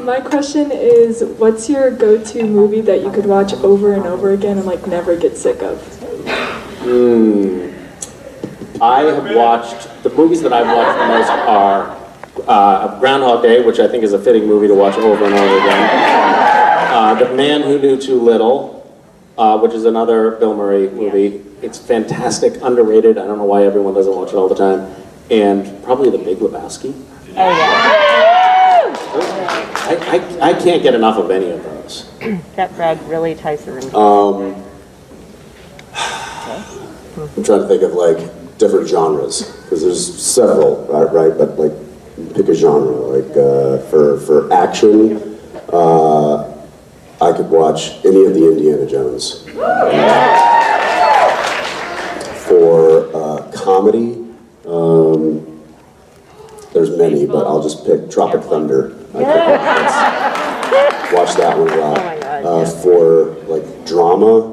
My question is, what's your go-to movie that you could watch over and over again and like never get sick of? I have watched, the movies that I've watched the most are Groundhog Day, which I think is a fitting movie to watch over and over again. The Man Who Knew Too Little, which is another Bill Murray movie. It's fantastic, underrated. I don't know why everyone doesn't watch it all the time. And probably The Big Lebowski. Oh yeah. I can't get enough of any of those. That rug really ties the room. I'm trying to think of like different genres, because there's several, right? But like, pick a genre. Like for action, I could watch any of the Indiana Jones. For comedy, there's many, but I'll just pick Tropic Thunder. Watch that one a lot. For like drama.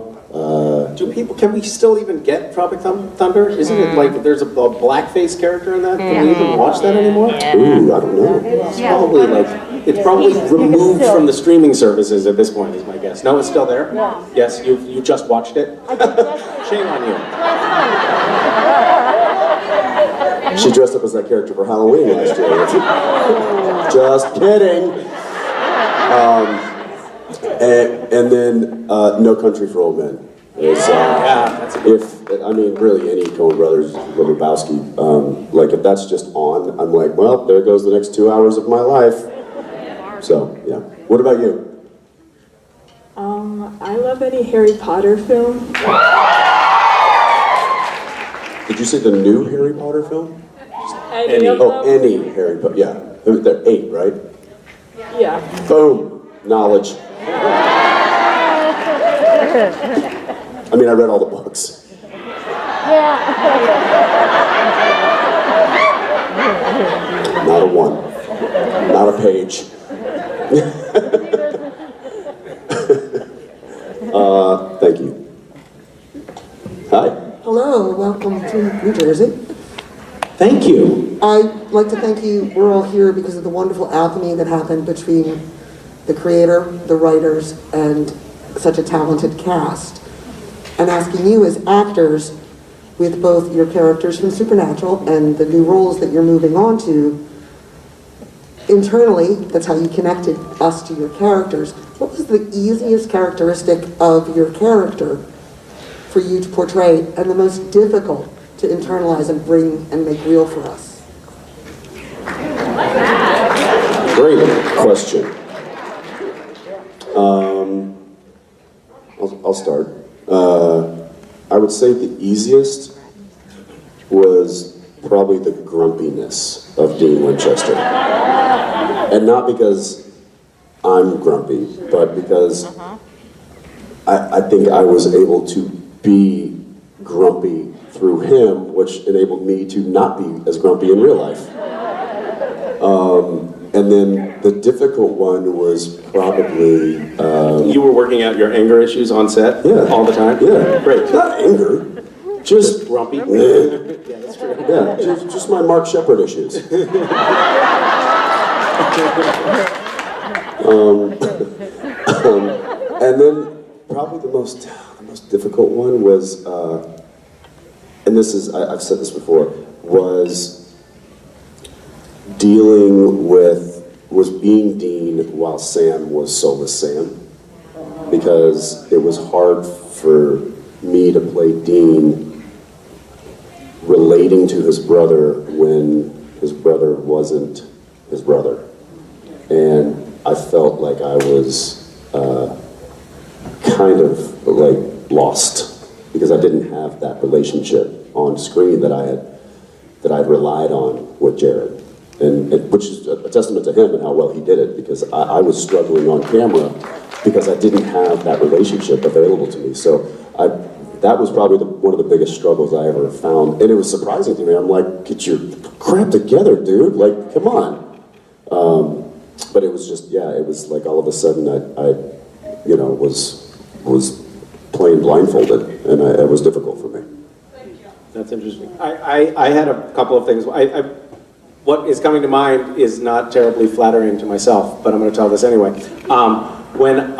Can we still even get Tropic Thunder? Isn't it like there's a blackface character in that? Can we even watch that anymore? Ooh, I don't know. It's probably removed from the streaming services at this point, is my guess. No, it's still there? Yeah. Yes, you just watched it? Shame on you. She dressed up as that character for Halloween last year. Just kidding. And then No Country for Old Men. Is, really any Coen Brothers, Lebowski, like if that's just on, I'm like, well, there goes the next 2 hours of my life. So, yeah. What about you? I love any Harry Potter film. Did you say the new Harry Potter film? Any of them? Oh, any Harry Potter, yeah. They're 8, right? Yeah. Boom. Knowledge. I mean, I read all the books. Not a one. Not a page. Thank you. Hi. Hello, welcome to New Jersey. Thank you. I'd like to thank you. We're all here because of the wonderful alchemy that happened between the creator, the writers, and such a talented cast. And asking you as actors, with both your characters from Supernatural and the new roles that you're moving on to, internally, that's how you connected us to your characters. What was the easiest characteristic of your character for you to portray, and the most difficult to internalize and bring and make real for us? Great question. I'll start. I would say the easiest was probably the grumpiness of Dean Winchester. And not because I'm grumpy, but because I think I was able to be grumpy through him, which enabled me to not be as grumpy in real life. And then the difficult one was probably... you were working out your anger issues on set all the time? Yeah. Great. Not anger, just... grumpy? Yeah, that's true. Yeah, just my Mark Shepard issues. And then probably the most difficult one was, and this is, I've said this before, was being Dean while Sam was soulless Sam, because it was hard for me to play Dean relating to his brother when his brother wasn't his brother. And I felt like I was kind of like lost, because I didn't have that relationship on screen that I had relied on with Jared. And which is a testament to him and how well he did it, because I was struggling on camera because I didn't have that relationship available to me. So that was probably one of the biggest struggles I ever found. And it was surprising to me. I'm like, get your crap together, dude. Like, come on. But it was just, yeah, it was like all of a sudden I was playing blindfolded, and it was difficult for me. That's interesting. I had a couple of things. What is coming to mind is not terribly flattering to myself, but I'm going to tell this anyway. When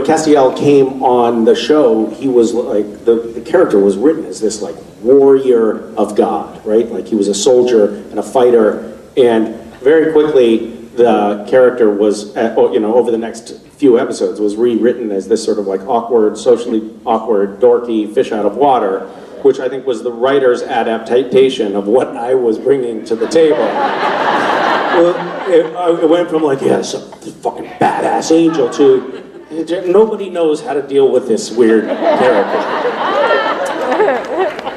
Castiel came on the show, he was like, the character was written as this like warrior of God, right? Like he was a soldier and a fighter, and very quickly the character was, over the next few episodes, was rewritten as this sort of like awkward, socially awkward, dorky fish out of water, which I think was the writer's adaptation of what I was bringing to the table. It went from like, yeah, some fucking badass angel to nobody knows how to deal with this weird character.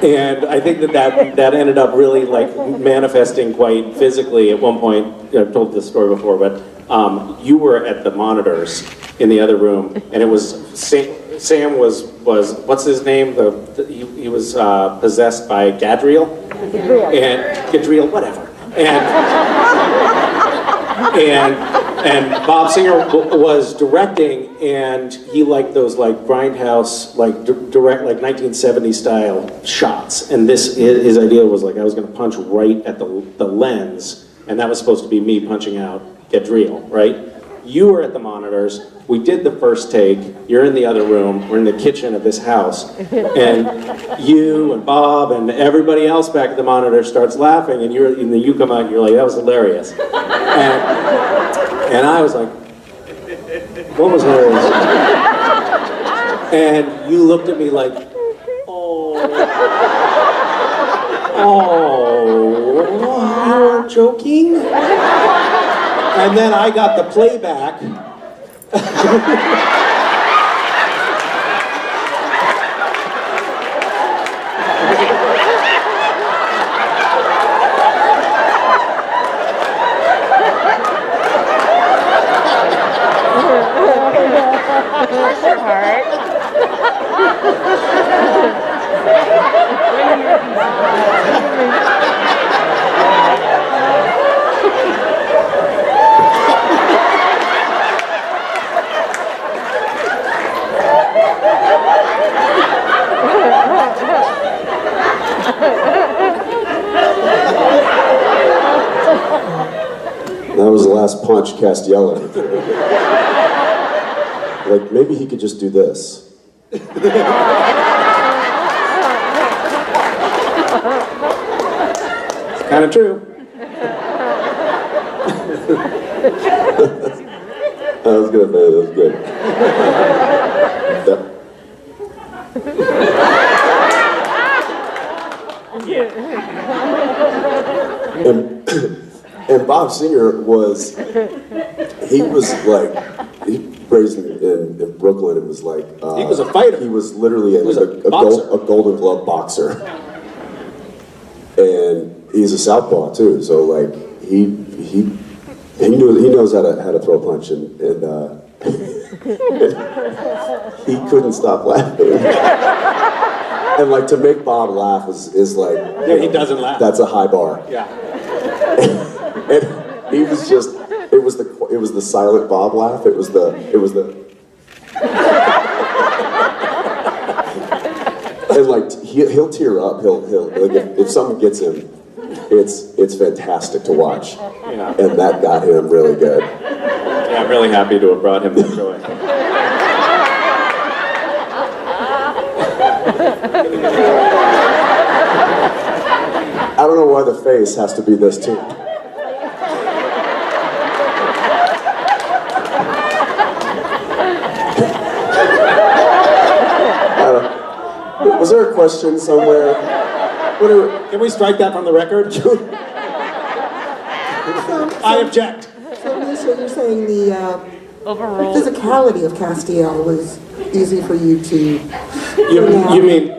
And I think that ended up really like manifesting quite physically at one point. I've told this story before, but you were at the monitors in the other room, and it was Sam was what's his name? He was possessed by Gadriel, Gadriel, whatever, and Bob Singer was directing, and he liked those like grindhouse, like direct, like 1970s style shots. And his idea was like I was going to punch right at the lens, and that was supposed to be me punching out Gadriel, right? You were at the monitors. We did the first take. You're in the other room. We're in the kitchen of this house, and you and Bob and everybody else back at the monitor starts laughing, and then you come out and you're like, that was hilarious. And I was like, what was hilarious? And you looked at me like, oh, you weren't joking? And then I got the playback. That was the last punch Castiel ever threw. Like, maybe he could just do this. It's kind of true. That was good, man. That was good. And Bob Singer was, he was like, he raised in Brooklyn and was like, he was a fighter. He was literally a Golden Glove boxer. And he's a southpaw too, so like, he knows how to throw a punch, and he couldn't stop laughing. And like, to make Bob laugh is like, yeah, he doesn't laugh. That's a high bar. Yeah. And he was just, it was the silent Bob laugh. It was the and like, he'll tear up. He'll like, if someone gets him, it's fantastic to watch. Yeah. And that got him really good. Yeah, I'm really happy to have brought him that joy. I don't know why the face has to be this too. Was there a question somewhere? Can we strike that from the record? I object. So, Misha, you're saying the physicality of Castiel was easy for you to... You mean...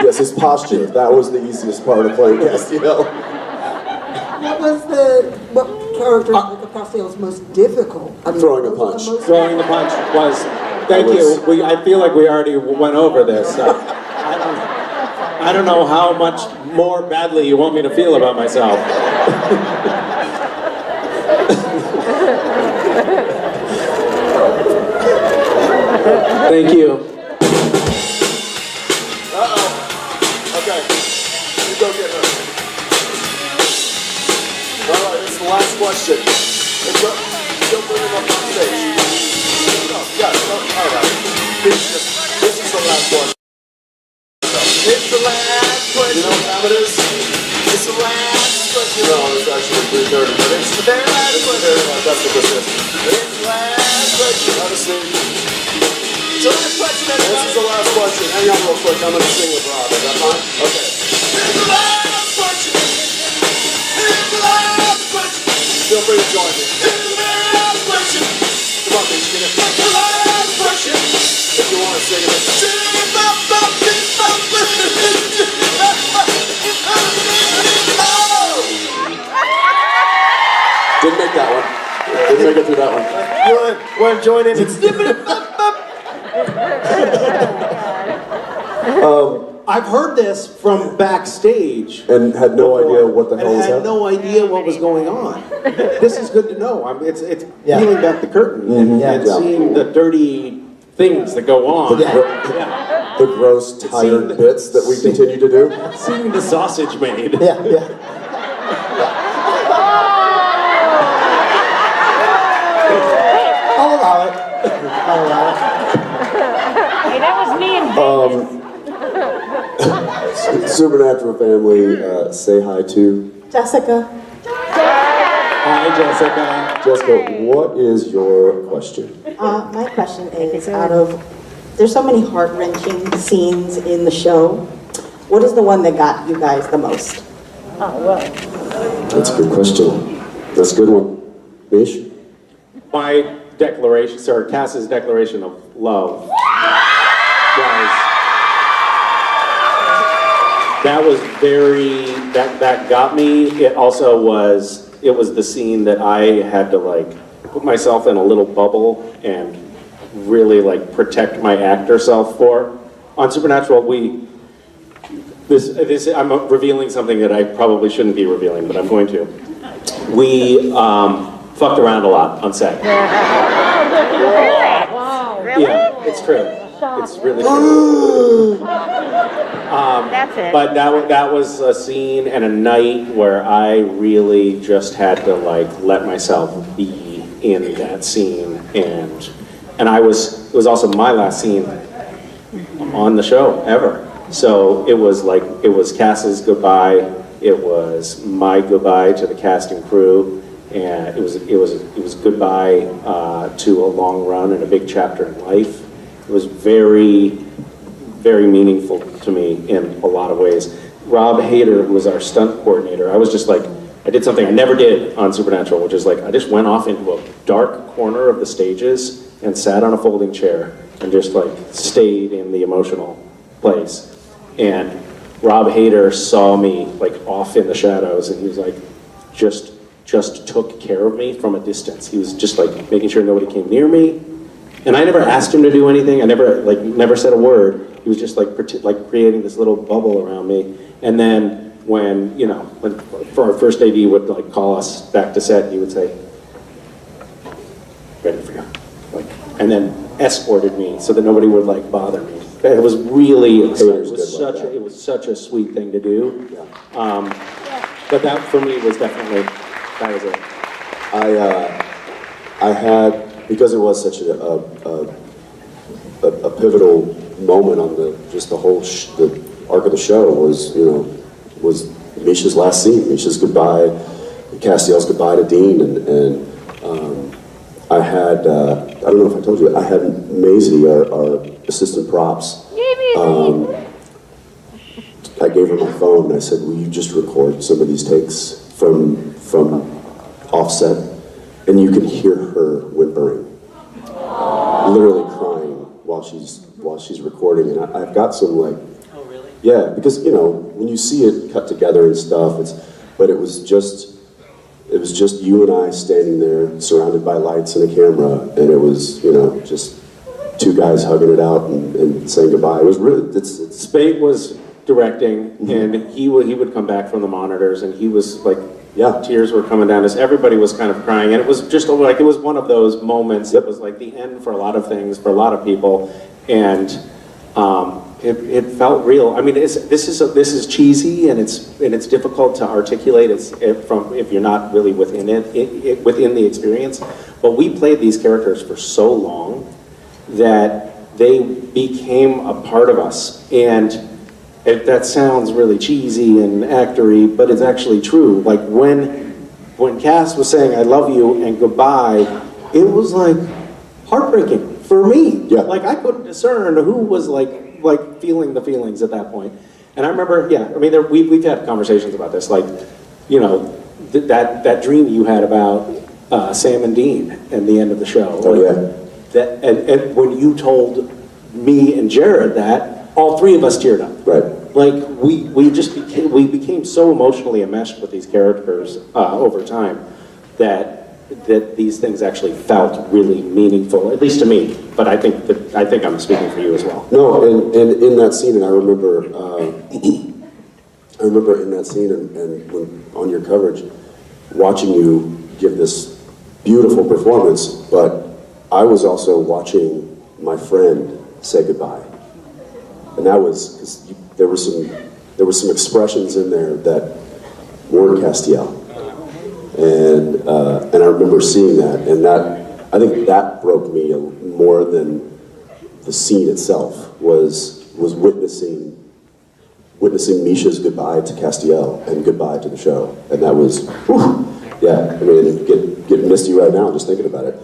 Yes, his posture. That was the easiest part of playing Castiel. What characteristic of Castiel was most difficult? I mean, throwing a punch. Throwing the punch was... Thank you. I feel like we already went over this. I don't know how much more badly you want me to feel about myself. Thank you. Okay, you go get her. All right, this is the last question. Go bring him up on stage. Yeah, all right. This is the last one. It's the last question. You know what time it is? It's the last question. No, it's actually 3:30, but it's the very last question. That's what this is. It's the last question. Have a seat. It's the last question, everybody. This is the last question. Hang on real quick. I'm going to sing with Rob. Is that fine? Okay. It's the last question. It's the last question. Feel free to join me. It's the last question. Come on, bitch. It's the last question. If you want to sing it. Didn't make that one. Didn't make it through that one. You want to join in? I've heard this from backstage. And had no idea what the hell was happening. And had no idea what was going on. This is good to know. It's peeling back the curtain and seeing the dirty things that go on. The gross, tired bits that we continue to do. Seeing the sausage made. Yeah. I'll allow it. Hey, that was me in Supernatural family, say hi to Jessica. Hi, Jessica. Jessica, what is your question? My question is, there's so many heart-wrenching scenes in the show. What is the one that got you guys the most? That's a good question. That's a good one. Mish? My declaration, sir, Cass's declaration of love that got me. It also was the scene that I had to like put myself in a little bubble and really like protect my actor self for. on Supernatural, I'm revealing something that I probably shouldn't be revealing, but I'm going to. We fucked around a lot on set. Wow. Really? Yeah, it's true. It's really true. That's it. But that was a scene and a night where I really just had to like let myself be in that scene, and it was also my last scene on the show ever. So it was Cass's goodbye. It was my goodbye to the cast and crew, and it was goodbye to a long run and a big chapter in life. It was very, very meaningful to me in a lot of ways. Rob Hader, who was our stunt coordinator, I was just like, I did something I never did on Supernatural, which is like, I just went off into a dark corner of the stages and sat on a folding chair and just like stayed in the emotional place. And Rob Hader saw me like off in the shadows, and he was like, just took care of me from a distance. He was just like making sure nobody came near me. And I never asked him to do anything. I never said a word. He was just like creating this little bubble around me. And then when for our first AD would like call us back to set, he would say, "Ready for you," and then escorted me so that nobody would like bother me. It was really, it was such a sweet thing to do. But that for me was definitely, that was it. I had, because it was such a pivotal moment on the whole the arc of the show was Misha's last scene, Misha's goodbye, Castiel's goodbye to Dean, and I had I don't know if I told you, I had Maisie, our assistant props. I gave her my phone and I said, "Will you just record some of these takes from offset?" And you can hear her whimpering, literally crying while she's recording. And I've got some like, oh really? Yeah, because when you see it cut together and stuff, but it was just you and I standing there, surrounded by lights and a camera, and it was just two guys hugging it out and saying goodbye. It was really Spade was directing, and he would come back from the monitors, and he was like. Yeah, tears were coming down as everybody was kind of crying, and it was just like, it was one of those moments. It was like the end for a lot of things, for a lot of people, and it felt real. I mean, this is cheesy, and it's difficult to articulate if you're not really within within the experience. But we played these characters for so long that they became a part of us, and. That sounds really cheesy and actory, but it's actually true. Like when Cass was saying "I love you" and goodbye, it was like heartbreaking for me. Yeah. Like I couldn't discern who was like feeling the feelings at that point. And I remember, we've had conversations about this, like that dream you had about Sam and Dean and the end of the show. Oh yeah. And when you told me and Jared that. All three of us teared up. Right. Like we became so emotionally enmeshed with these characters over time that these things actually felt really meaningful, at least to me. But I think I'm speaking for you as well. No, and in that scene, and I remember in that scene and when on your coverage, watching you give this beautiful performance. But I was also watching my friend say goodbye. And that was because there were some expressions in there that weren't Castiel, and I remember seeing that, and I think that broke me more than the scene itself was witnessing Misha's goodbye to Castiel and goodbye to the show, and that was, whew, yeah. I mean, get misty right now just thinking about it.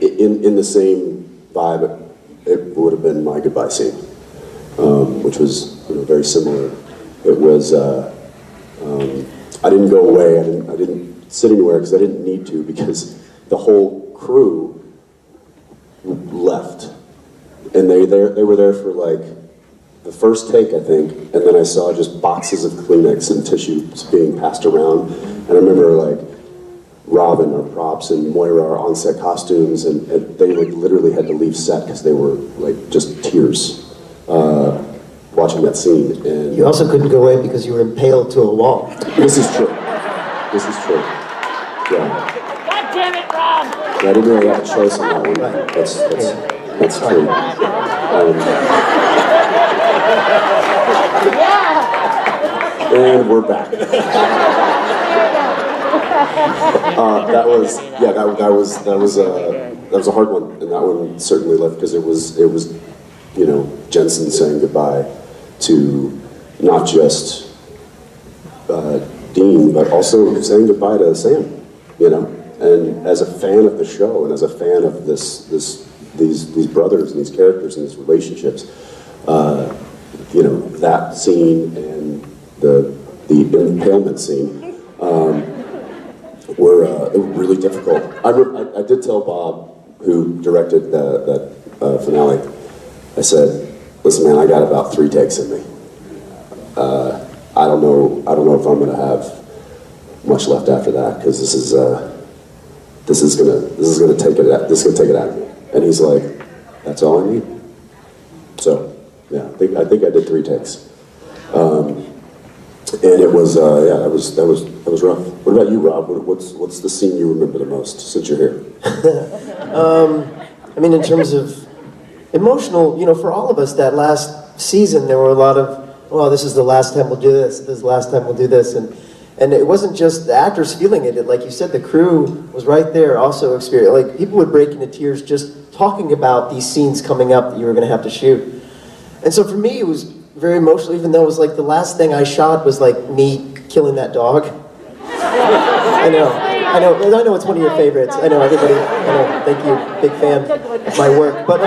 In the same vibe, it would have been my goodbye scene. Which was very similar. It was I didn't go away. I didn't sit anywhere because I didn't need to, because the whole crew left, and they were there for like the first take, I think, and then I saw just boxes of Kleenex and tissues being passed around, and I remember like Robin, our props, and Moira, our on-set costumes, and they like literally had to leave set because they were like just tears. watching that scene. And You also couldn't go in because you were impaled to a wall. this is true. This is true. Yeah. God damn it, Rob! Yeah, I didn't really have a choice on that one. That's true. And we're back. That was a hard one, and that one certainly left because it was you know, Jensen saying goodbye to not just Dean, but also saying goodbye to Sam. You know, and as a fan of the show, and as a fan of these brothers and these characters and these relationships, you know, that scene and the impalement scene were really difficult. I did tell Bob, who directed that finale, I said, "Listen, man, I got about 3 takes in me. I don't know if I'm going to have much left after that, because this is gonna take it out of me." And he's like, "That's all I need." So yeah, I think I did 3 takes. And it was that was rough. What about you, Rob? What's the scene you remember the most since you're here? I mean, in terms of emotional, you know, for all of us, that last season, there were a lot of, well, this is the last time we'll do this. This is the last time we'll do this, and it wasn't just the actors feeling it. Like you said, the crew was right there, also experiencing. Like people would break into tears just talking about these scenes coming up that you were going to have to shoot. And so for me, it was very emotional, even though it was like the last thing I shot was like me killing that dog. I know it's one of your favorites. I know, everybody, I know, thank you, big fan of my work. But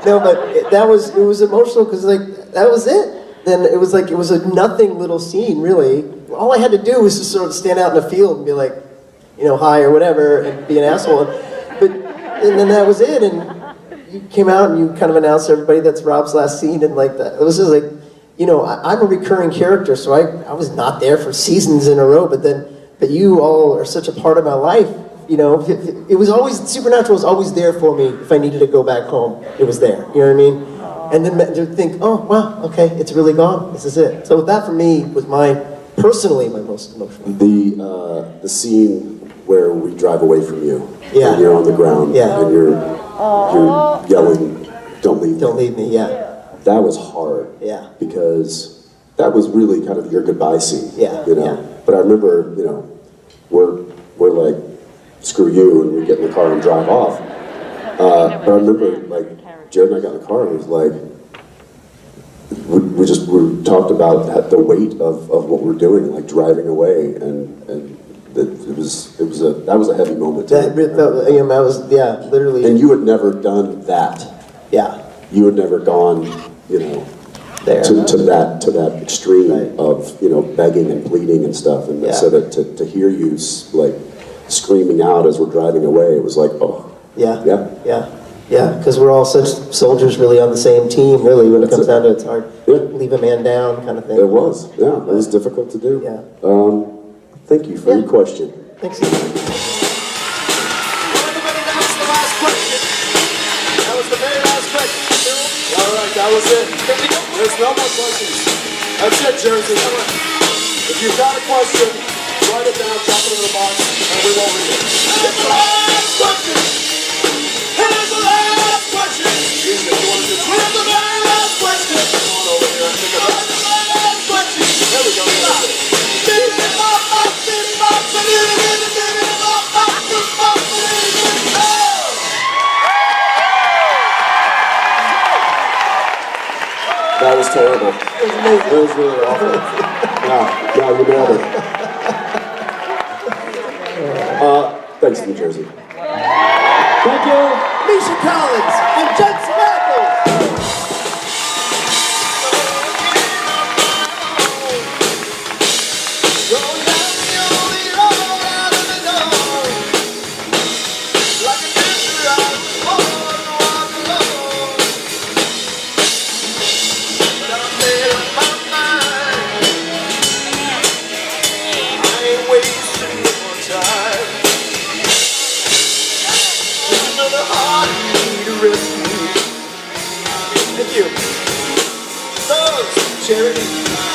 no, but it was emotional because like, that was it. Then it was like, it was a nothing little scene, really. All I had to do was just sort of stand out in the field and be like, you know, hi or whatever, and be an asshole. And then that was it, and you came out and you kind of announced to everybody that's Rob's last scene, and like that. It was just like, you know, I'm a recurring character, so I was not there for seasons in a row, but you all are such a part of my life. You know, it was always, Supernatural was always there for me. If I needed to go back home, it was there, you know what I mean? And then to think, oh, wow, okay, it's really gone, this is it. So that for me was personally my most emotional. The scene where we drive away from you, yeah. And you're on the ground, yeah. And you're yelling, don't leave me. Don't leave me, yeah. That was hard, yeah. Because that was really kind of your goodbye scene, yeah. You know? Yeah. But I remember, you know, we're like, screw you, and we get in the car and drive off. But I remember, like, Jared and I got in the car and it was like, we talked about the weight of what we're doing, like driving away, and that was a heavy moment. That was, yeah, literally. And you had never done that. Yeah. You had never gone, you know, there to that extreme, right, of, you know, begging and pleading and stuff, and so that to hear you like screaming out as we're driving away, it was like, oh, yeah, yeah, yeah. Yeah, because we're all such soldiers really on the same team, really, when it comes down to it. It's hard to leave a man down kind of thing. It was, yeah. It was difficult to do. Yeah. Thank you for your question. Thanks. That was the very last question. All right, that was it. There's no more questions. That's it, Jersey. If you've got a question, write it down, drop it in the box, and we won't read it. It's the last question. Here's the last question. Excuse me, you want to do this? Here's the very last question. Come on over here and think about it. Here's the last question. There we go. That was terrible. It was really awful. No, you nailed it. Thanks, New Jersey. Thank you, Misha Collins and Jensen. Another heart you need to rescue. Thank you. Those, Charity.